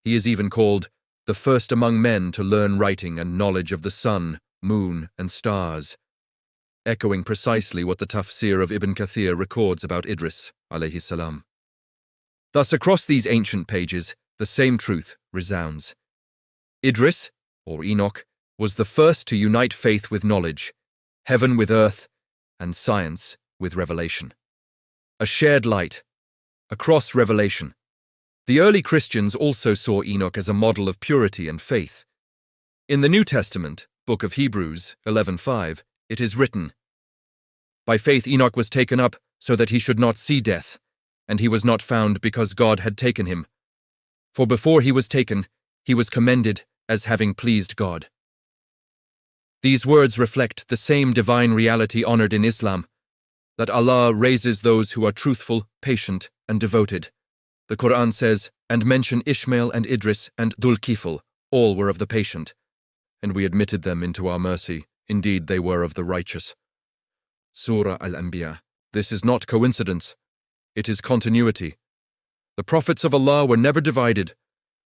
Speaker 1: He is even called the first among men to learn writing and knowledge of the sun, moon, and stars, echoing precisely what the tafsir of Ibn Kathir records about Idris, Alayhissalam. Thus, across these ancient pages, the same truth resounds. Idris, or Enoch, was the first to unite faith with knowledge, heaven with earth, and science with revelation. A shared light, a cross-revelation. The early Christians also saw Enoch as a model of purity and faith. In the New Testament, Book of Hebrews, 11:5, it is written, "By faith Enoch was taken up so that he should not see death, and he was not found because God had taken him. For before he was taken, he was commended as having pleased God." These words reflect the same divine reality honored in Islam, that Allah raises those who are truthful, patient, and devoted. The Quran says, "And mention Ishmael and Idris and Dhul-Kifl, all were of the patient, and we admitted them into our mercy. Indeed, they were of the righteous." Surah Al-Anbiya. This is not coincidence. It is continuity. The prophets of Allah were never divided.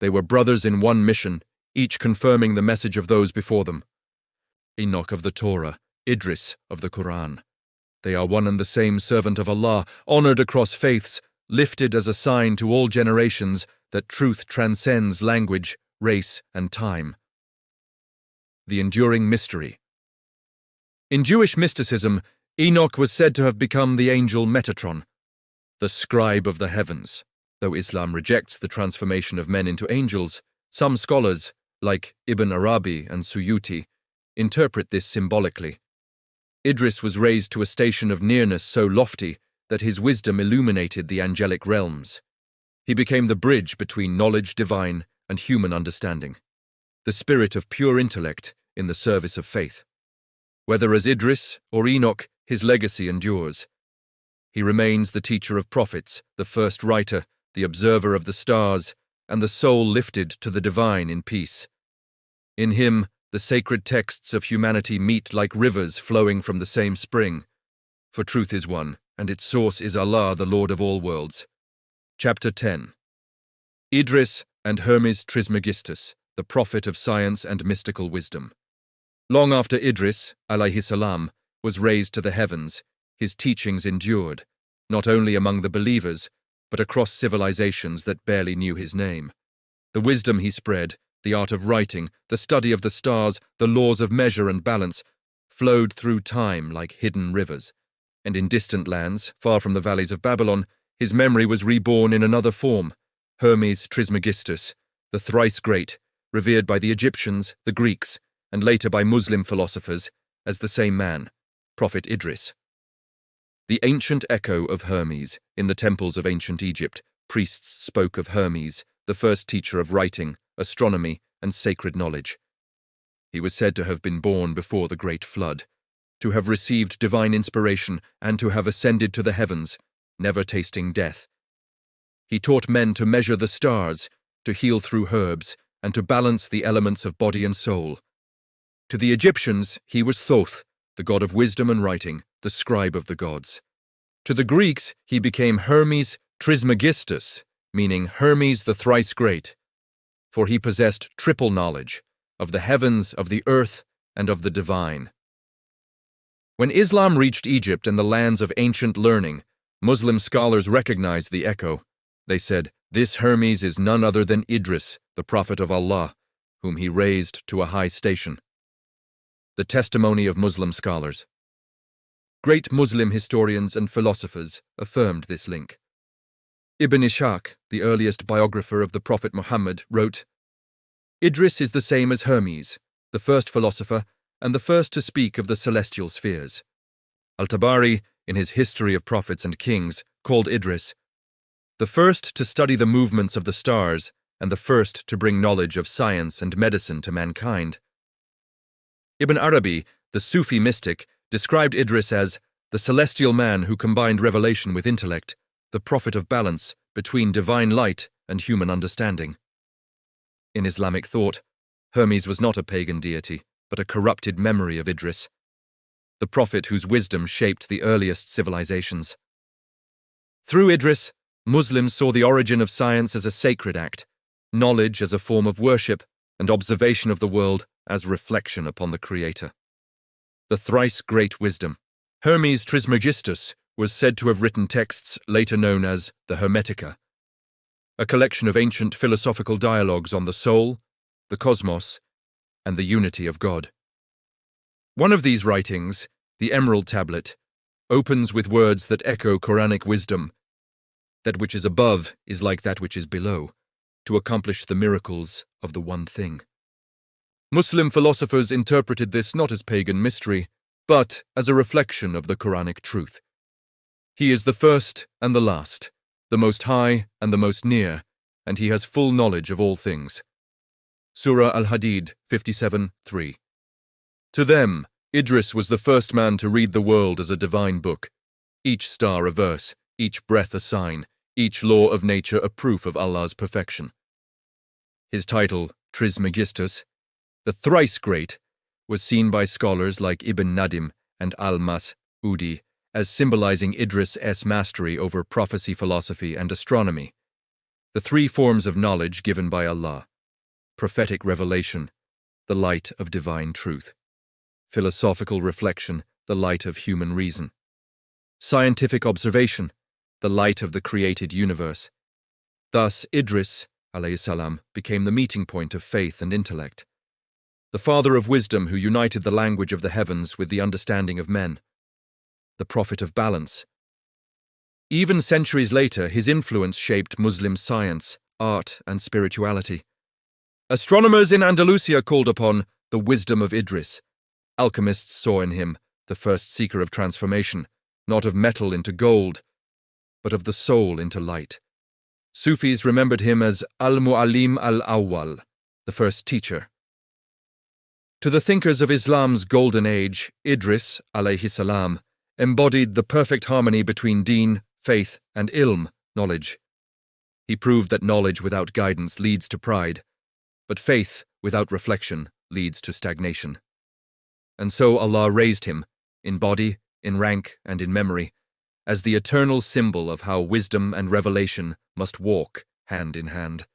Speaker 1: They were brothers in one mission, each confirming the message of those before them. Enoch of the Torah, Idris of the Quran. They are one and the same servant of Allah, honored across faiths, lifted as a sign to all generations that truth transcends language, race, and time. The enduring mystery. In Jewish mysticism, Enoch was said to have become the angel Metatron, the scribe of the heavens. Though Islam rejects the transformation of men into angels, some scholars, like Ibn Arabi and Suyuti, interpret this symbolically. Idris was raised to a station of nearness so lofty that his wisdom illuminated the angelic realms. He became the bridge between knowledge divine and human understanding, the spirit of pure intellect in the service of faith. Whether as Idris or Enoch, his legacy endures. He remains the teacher of prophets, the first writer, the observer of the stars, and the soul lifted to the divine in peace. In him, the sacred texts of humanity meet like rivers flowing from the same spring. For truth is one, and its source is Allah, the Lord of all worlds. Chapter 10. Idris and Hermes Trismegistus, the prophet of science and mystical wisdom. Long after Idris, Alayhissalam, was raised to the heavens, his teachings endured, not only among the believers, but across civilizations that barely knew his name. The wisdom he spread, the art of writing, the study of the stars, the laws of measure and balance, flowed through time like hidden rivers, and in distant lands, far from the valleys of Babylon, his memory was reborn in another form, Hermes Trismegistus, the thrice great, revered by the Egyptians, the Greeks, and later by Muslim philosophers, as the same man, Prophet Idris. The ancient echo of Hermes. In the temples of ancient Egypt, priests spoke of Hermes, the first teacher of writing, astronomy, and sacred knowledge. He was said to have been born before the great flood, to have received divine inspiration, and to have ascended to the heavens, never tasting death. He taught men to measure the stars, to heal through herbs, and to balance the elements of body and soul. To the Egyptians, he was Thoth, the god of wisdom and writing, the scribe of the gods. To the Greeks, he became Hermes Trismegistus, meaning Hermes the thrice great, for he possessed triple knowledge of the heavens, of the earth, and of the divine. When Islam reached Egypt and the lands of ancient learning, Muslim scholars recognized the echo. They said, "This Hermes is none other than Idris, the prophet of Allah, whom he raised to a high station." The testimony of Muslim scholars. Great Muslim historians and philosophers affirmed this link. Ibn Ishaq, the earliest biographer of the Prophet Muhammad, wrote, "Idris is the same as Hermes, the first philosopher and the first to speak of the celestial spheres." Al-Tabari, in his History of Prophets and Kings, called Idris the first to study the movements of the stars and the first to bring knowledge of science and medicine to mankind. Ibn Arabi, the Sufi mystic, described Idris as the celestial man who combined revelation with intellect, the prophet of balance between divine light and human understanding. In Islamic thought, Hermes was not a pagan deity, but a corrupted memory of Idris, the prophet whose wisdom shaped the earliest civilizations. Through Idris, Muslims saw the origin of science as a sacred act, knowledge as a form of worship, and observation of the world as reflection upon the Creator. The thrice great wisdom. Hermes Trismegistus was said to have written texts later known as the Hermetica, a collection of ancient philosophical dialogues on the soul, the cosmos, and the unity of God. One of these writings, the Emerald Tablet, opens with words that echo Quranic wisdom: "That which is above is like that which is below, to accomplish the miracles of the one thing." Muslim philosophers interpreted this not as pagan mystery, but as a reflection of the Quranic truth. He is the first and the last, the most high and the most near, and he has full knowledge of all things. Surah Al-Hadid 57:3. To them, Idris was the first man to read the world as a divine book, each star a verse, each breath a sign, each law of nature a proof of Allah's perfection. His title, Trismegistus, the thrice great, was seen by scholars like Ibn Nadim and Al-Mas'udi as symbolizing Idris' mastery over prophecy, philosophy, and astronomy, the three forms of knowledge given by Allah: prophetic revelation, the light of divine truth; philosophical reflection, the light of human reason; scientific observation, the light of the created universe. Thus, Idris, Alayhissalam, became the meeting point of faith and intellect, the father of wisdom who united the language of the heavens with the understanding of men, the prophet of balance. Even centuries later, his influence shaped Muslim science, art, and spirituality. Astronomers in Andalusia called upon the wisdom of Idris. Alchemists saw in him the first seeker of transformation, not of metal into gold, but of the soul into light. Sufis remembered him as Al-Mu'allim al-Awwal, the first teacher. To the thinkers of Islam's golden age, Idris, alayhissalam, embodied the perfect harmony between deen, faith, and ilm, knowledge. He proved that knowledge without guidance leads to pride, but faith without reflection leads to stagnation. And so Allah raised him, in body, in rank, and in memory, as the eternal symbol of how wisdom and revelation must walk hand in hand.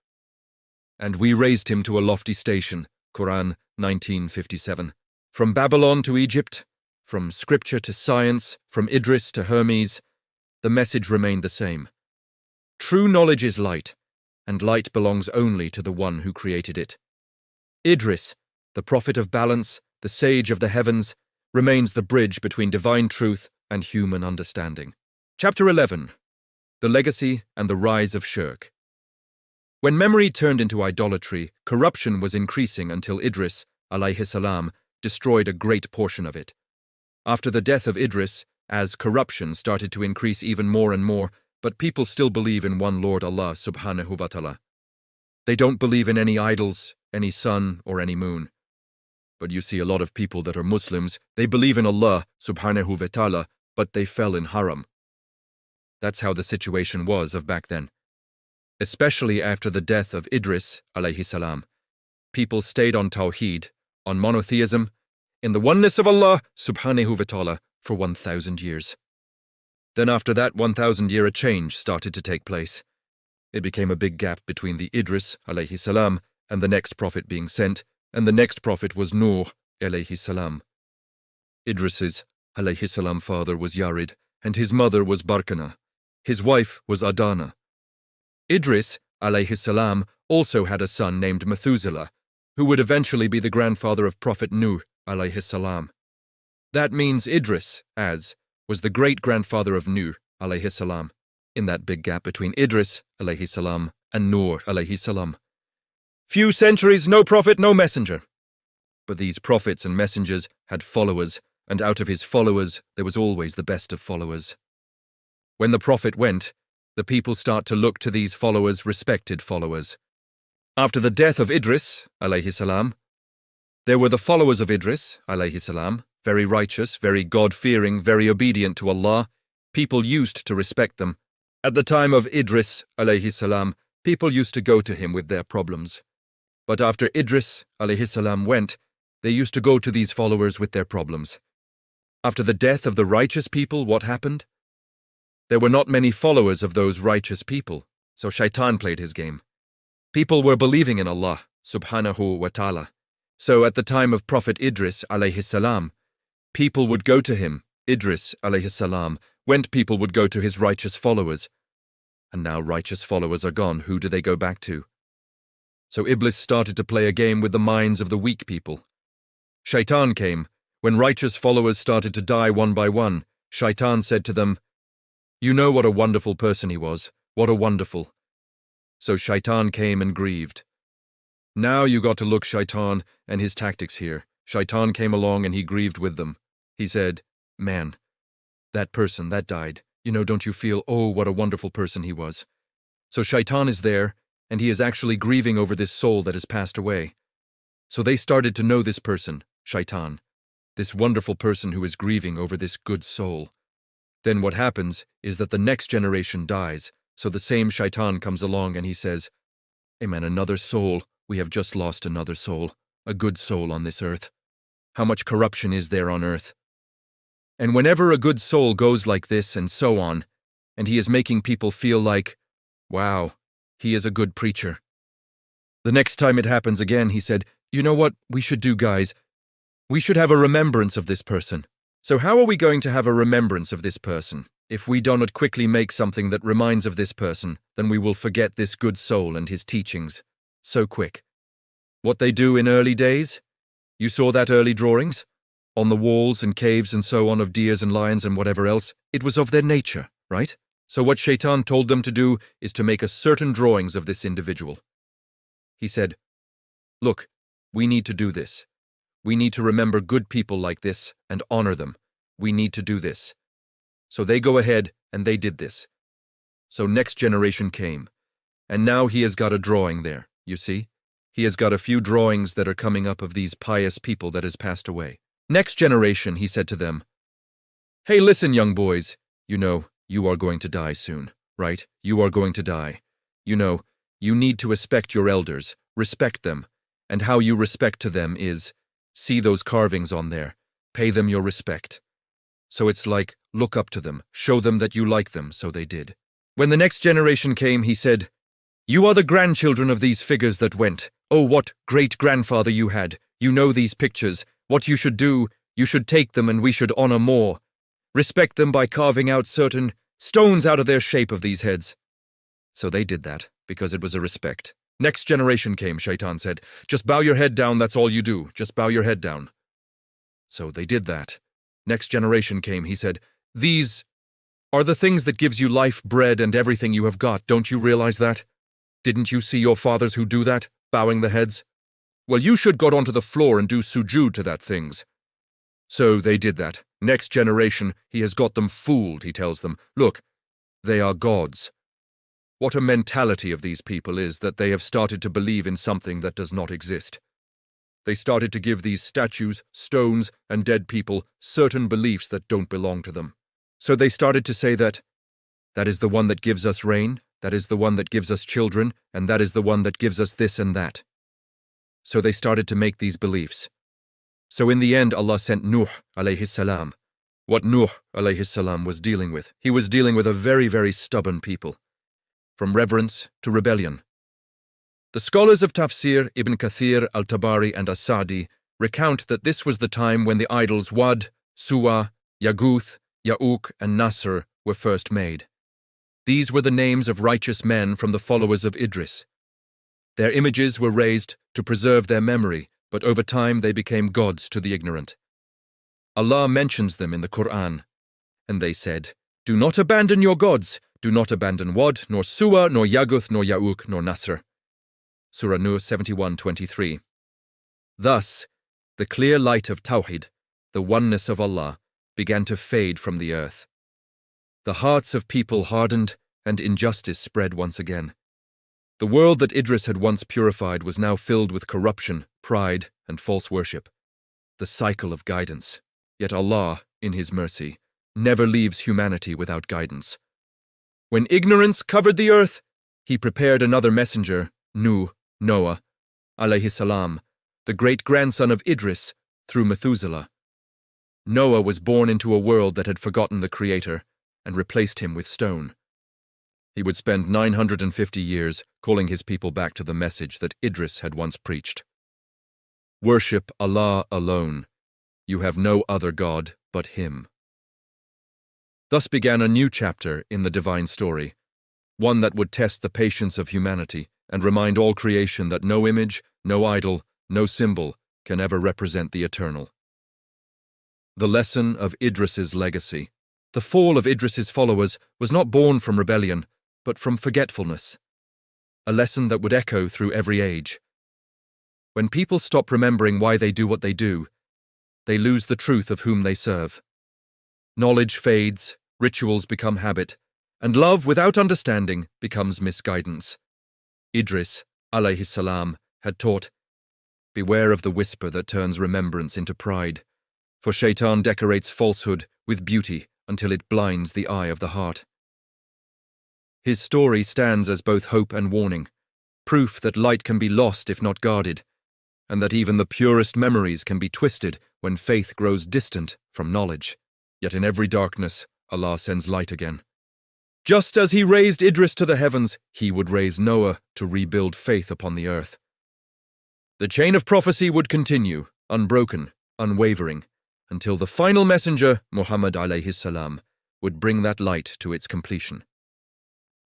Speaker 1: And we raised him to a lofty station, Quran 1957. From Babylon to Egypt, from scripture to science, from Idris to Hermes, the message remained the same. True knowledge is light, and light belongs only to the one who created it. Idris, the prophet of balance, the sage of the heavens, remains the bridge between divine truth and human understanding. Chapter 11. The Legacy and the Rise of Shirk. When memory turned into idolatry, corruption was increasing until Idris, Alayhissalam, destroyed a great portion of it. After the death of Idris, as corruption started to increase even more and more, but people still believe in one Lord Allah subhanahu wa ta'ala. They don't believe in any idols, any sun, or any moon. But you see a lot of people that are Muslims, they believe in Allah subhanahu wa ta'ala, but they fell in haram. That's how the situation was of back then. Especially after the death of Idris alayhissalam. People stayed on Tawheed, on monotheism, in the oneness of Allah subhanahu wa ta'ala for 1,000 years. Then after that 1,000 year a change started to take place. It became a big gap between the Idris alayhissalam and the next prophet being sent, and the next prophet was Nuh alayhissalam. Idris's alayhissalam father was Yarid, and his mother was Barkana. His wife was Adana. Idris alayhissalam also had a son named Methuselah, who would eventually be the grandfather of Prophet Nuh alayhissalam. That means Idris, was the great-grandfather of Nuh alayhissalam, in that big gap between Idris alayhissalam and Nuh alayhissalam. Few centuries, no prophet, no messenger. But these prophets and messengers had followers, and out of his followers there was always the best of followers. When the prophet went, the people start to look to these followers, respected followers. After the death of Idris alayhissalam, there were the followers of Idris alayhissalam, very righteous, very God-fearing, very obedient to Allah. People used to respect them. At the time of Idris alayhissalam, people used to go to him with their problems. But after Idris alayhissalam went, they used to go to these followers with their problems. After the death of the righteous people, what happened? There were not many followers of those righteous people, so Shaitan played his game. People were believing in Allah subhanahu wa ta'ala. So at the time of Prophet Idris alayhissalam, people would go to him. Idris alayhissalam went, people would go to his righteous followers. And now righteous followers are gone, who do they go back to? So Iblis started to play a game with the minds of the weak people. Shaitan came. When righteous followers started to die one by one, Shaitan said to them, "You know what a wonderful person he was, what a wonderful." So Shaitan came and grieved. Now you got to look Shaitan and his tactics here. Shaitan came along and he grieved with them. He said, "Man, that person, that died. Don't you feel, oh, what a wonderful person he was." So Shaitan is there, and he is actually grieving over this soul that has passed away. So they started to know this person, Shaitan, this wonderful person who is grieving over this good soul. Then what happens is that the next generation dies, so the same Shaitan comes along and he says, "Amen, another soul, we have just lost another soul, a good soul on this earth. How much corruption is there on earth?" And whenever a good soul goes like this and so on, and he is making people feel like, wow, he is a good preacher. The next time it happens again, he said, "You know what we should do, guys? We should have a remembrance of this person." So how are we going to have a remembrance of this person? If we do not quickly make something that reminds of this person, then we will forget this good soul and his teachings. So quick. What they do in early days? You saw that early drawings? On the walls and caves and so on of deers and lions and whatever else, it was of their nature, right? So what Shaitan told them to do is to make a certain drawings of this individual. He said, "Look, we need to do this. We need to remember good people like this and honor them. We need to do this." So they go ahead and they did this. So next generation came. And now he has got a drawing there, you see? He has got a few drawings that are coming up of these pious people that has passed away. Next generation, he said to them, "Hey, listen, young boys, you are going to die soon, right? You are going to die. You need to respect your elders, respect them, and how you respect to them is, see those carvings on there, pay them your respect. So it's like, look up to them, show them that you like them," so they did. When the next generation came, he said, You are the grandchildren of these figures that went. Oh, what great-grandfather you had. You know these pictures. What you should do, you should take them and we should honor more. Respect them by carving out certain stones out of their shape of these heads. So they did that, because it was a respect. Next generation came, Shaitan said. Just bow your head down, that's all you do. Just bow your head down. So they did that. Next generation came, he said, these are the things that gives you life, bread, and everything you have got. Don't you realize that? Didn't you see your fathers who do that, bowing the heads? Well, you should go onto the floor and do sujood to that things. So they did that. Next generation, he has got them fooled, he tells them. Look, they are gods. What a mentality of these people is that they have started to believe in something that does not exist. They started to give these statues, stones, and dead people certain beliefs that don't belong to them. So they started to say that is the one that gives us rain, that is the one that gives us children, and that is the one that gives us this and that. So they started to make these beliefs. So in the end, Allah sent Nuh, Alayhissalam. What Nuh, Alayhissalam, was dealing with? He was dealing with a very, very stubborn people. From reverence to rebellion. The scholars of Tafsir, Ibn Kathir, Al-Tabari, and As-Sa'di recount that this was the time when the idols Wad, Suwa, Yaguth, Ya'uq, and Nasr were first made. These were the names of righteous men from the followers of Idris. Their images were raised to preserve their memory, but over time they became gods to the ignorant. Allah mentions them in the Quran, and they said, Do not abandon your gods. Do not abandon Wad, nor Suwa, nor Yaguth, nor Ya'uq, nor Nasr. Surah Nur 71:23. Thus, the clear light of Tawhid, the oneness of Allah, began to fade from the earth. The hearts of people hardened, and injustice spread once again. The world that Idris had once purified was now filled with corruption, pride, and false worship. The cycle of guidance. Yet Allah, in His mercy, never leaves humanity without guidance. When ignorance covered the earth, He prepared another messenger, Noah, Alayhissalam, the great-grandson of Idris, through Methuselah. Noah was born into a world that had forgotten the Creator and replaced him with stone. He would spend 950 years calling his people back to the message that Idris had once preached. Worship Allah alone. You have no other God but Him. Thus began a new chapter in the divine story, one that would test the patience of humanity and remind all creation that no image, no idol, no symbol can ever represent the eternal. The lesson of Idris's legacy. The fall of Idris's followers was not born from rebellion, but from forgetfulness. A lesson that would echo through every age. When people stop remembering why they do what they do, they lose the truth of whom they serve. Knowledge fades, rituals become habit, and love without understanding becomes misguidance. Idris, Alayhissalam, had taught, Beware of the whisper that turns remembrance into pride, for Shaitan decorates falsehood with beauty until it blinds the eye of the heart. His story stands as both hope and warning, proof that light can be lost if not guarded, and that even the purest memories can be twisted when faith grows distant from knowledge. Yet in every darkness, Allah sends light again. Just as He raised Idris to the heavens, He would raise Noah to rebuild faith upon the earth. The chain of prophecy would continue, unbroken, unwavering, until the final messenger, Muhammad alayhissalam, would bring that light to its completion.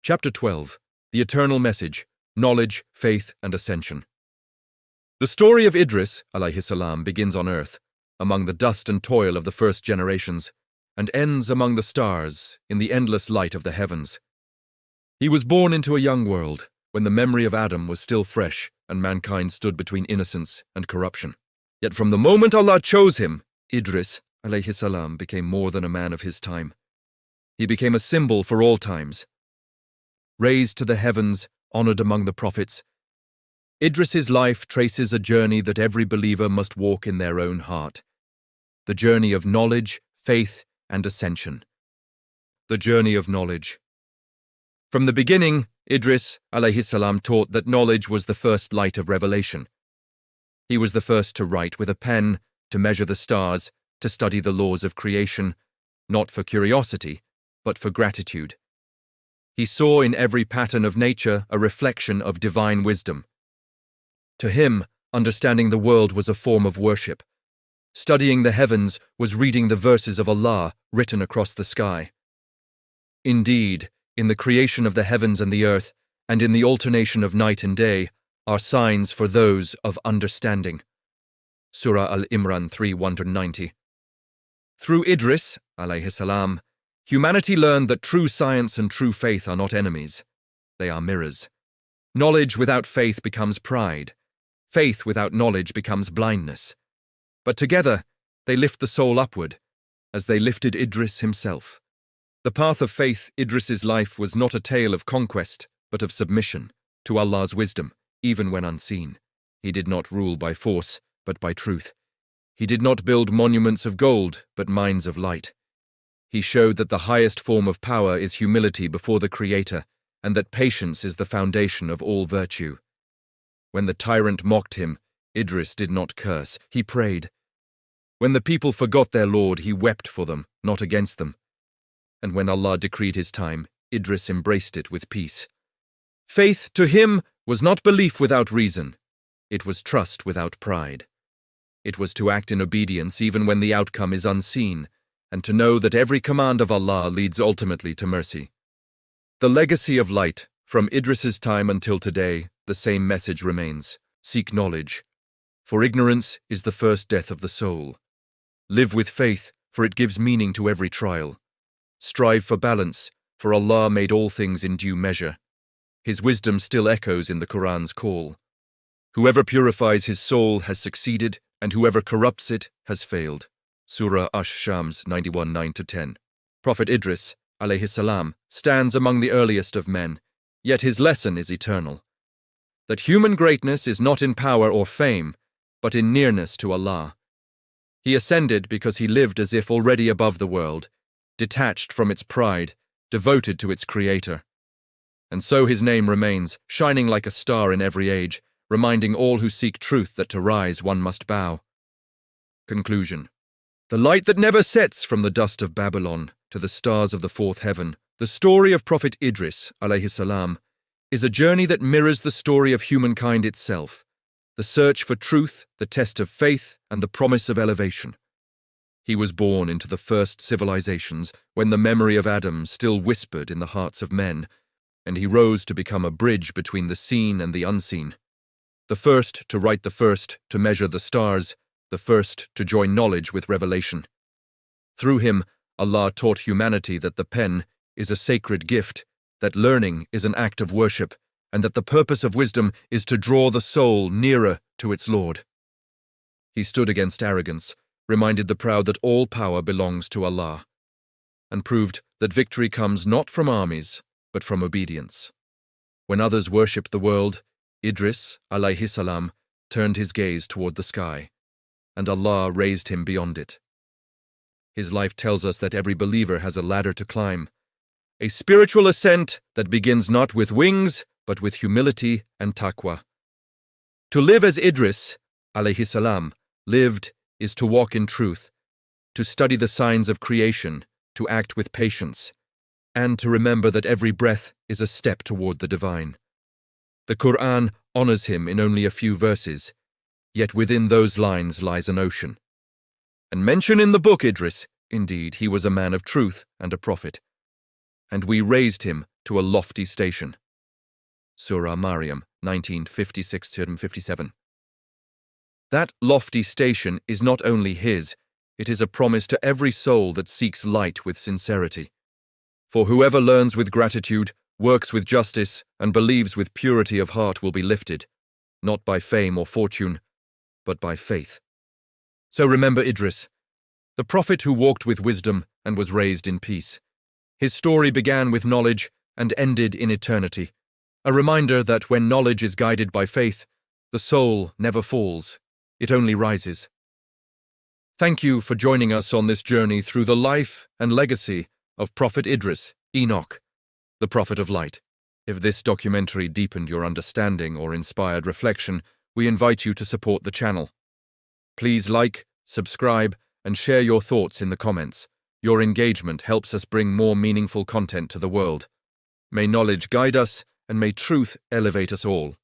Speaker 1: Chapter 12. The Eternal Message, Knowledge, Faith, and Ascension. The story of Idris alayhissalam begins on earth, among the dust and toil of the first generations, and ends among the stars in the endless light of the heavens. He was born into a young world, when the memory of Adam was still fresh and mankind stood between innocence and corruption. Yet from the moment Allah chose him, Idris alayhissalam became more than a man of his time. He became a symbol for all times. Raised to the heavens, honored among the prophets, Idris's life traces a journey that every believer must walk in their own heart. The journey of knowledge, faith, and ascension. The journey of knowledge. From the beginning, Idris alayhissalam taught that knowledge was the first light of revelation. He was the first to write with a pen, to measure the stars, to study the laws of creation, not for curiosity, but for gratitude. He saw in every pattern of nature a reflection of divine wisdom. To him, understanding the world was a form of worship. Studying the heavens was reading the verses of Allah written across the sky. Indeed, in the creation of the heavens and the earth, and in the alternation of night and day, are signs for those of understanding. Surah Al-Imran 3:190. Through Idris, Alayhissalam, humanity learned that true science and true faith are not enemies. They are mirrors. Knowledge without faith becomes pride. Faith without knowledge becomes blindness. But together, they lift the soul upward, as they lifted Idris himself. The path of faith, Idris's life, was not a tale of conquest, but of submission to Allah's wisdom, even when unseen. He did not rule by force, but by truth. He did not build monuments of gold, but mines of light. He showed that the highest form of power is humility before the Creator, and that patience is the foundation of all virtue. When the tyrant mocked him, Idris did not curse, he prayed. When the people forgot their Lord, he wept for them, not against them. And when Allah decreed his time, Idris embraced it with peace. Faith to him was not belief without reason. It was trust without pride. It was to act in obedience even when the outcome is unseen, and to know that every command of Allah leads ultimately to mercy. The legacy of light, from Idris's time until today, the same message remains. Seek knowledge, for ignorance is the first death of the soul. Live with faith, for it gives meaning to every trial. Strive for balance, for Allah made all things in due measure. His wisdom still echoes in the Quran's call. Whoever purifies his soul has succeeded, and whoever corrupts it has failed. Surah Ash-Shams 91:9-10. Prophet Idris, Alayhissalam, stands among the earliest of men, yet his lesson is eternal. That human greatness is not in power or fame, but in nearness to Allah. He ascended because he lived as if already above the world, detached from its pride, devoted to its Creator. And so his name remains, shining like a star in every age, reminding all who seek truth that to rise one must bow. Conclusion. The light that never sets from the dust of Babylon to the stars of the fourth heaven, the story of Prophet Idris, Alayhissalam, is a journey that mirrors the story of humankind itself, the search for truth, the test of faith, and the promise of elevation. He was born into the first civilizations when the memory of Adam still whispered in the hearts of men, and he rose to become a bridge between the seen and the unseen. The first to write the first, to measure the stars, the first to join knowledge with revelation. Through him, Allah taught humanity that the pen is a sacred gift, that learning is an act of worship, and that the purpose of wisdom is to draw the soul nearer to its Lord. He stood against arrogance, reminded the proud that all power belongs to Allah, and proved that victory comes not from armies, but from obedience. When others worshipped the world, Idris, Alayhissalam, turned his gaze toward the sky, and Allah raised him beyond it. His life tells us that every believer has a ladder to climb, a spiritual ascent that begins not with wings, but with humility and taqwa. To live as Idris, Alayhissalam, lived is to walk in truth, to study the signs of creation, to act with patience, and to remember that every breath is a step toward the divine. The Quran honors him in only a few verses, yet within those lines lies an ocean. And mention in the book Idris, indeed, he was a man of truth and a prophet, and we raised him to a lofty station. Surah Maryam 19:56-57. That lofty station is not only his, it is a promise to every soul that seeks light with sincerity. For whoever learns with gratitude, works with justice, and believes with purity of heart will be lifted, not by fame or fortune, but by faith. So remember Idris, the prophet who walked with wisdom and was raised in peace. His story began with knowledge and ended in eternity, a reminder that when knowledge is guided by faith, the soul never falls, it only rises. Thank you for joining us on this journey through the life and legacy of Prophet Idris, Enoch, the Prophet of Light. If this documentary deepened your understanding or inspired reflection, we invite you to support the channel. Please like, subscribe, and share your thoughts in the comments. Your engagement helps us bring more meaningful content to the world. May knowledge guide us, and may truth elevate us all.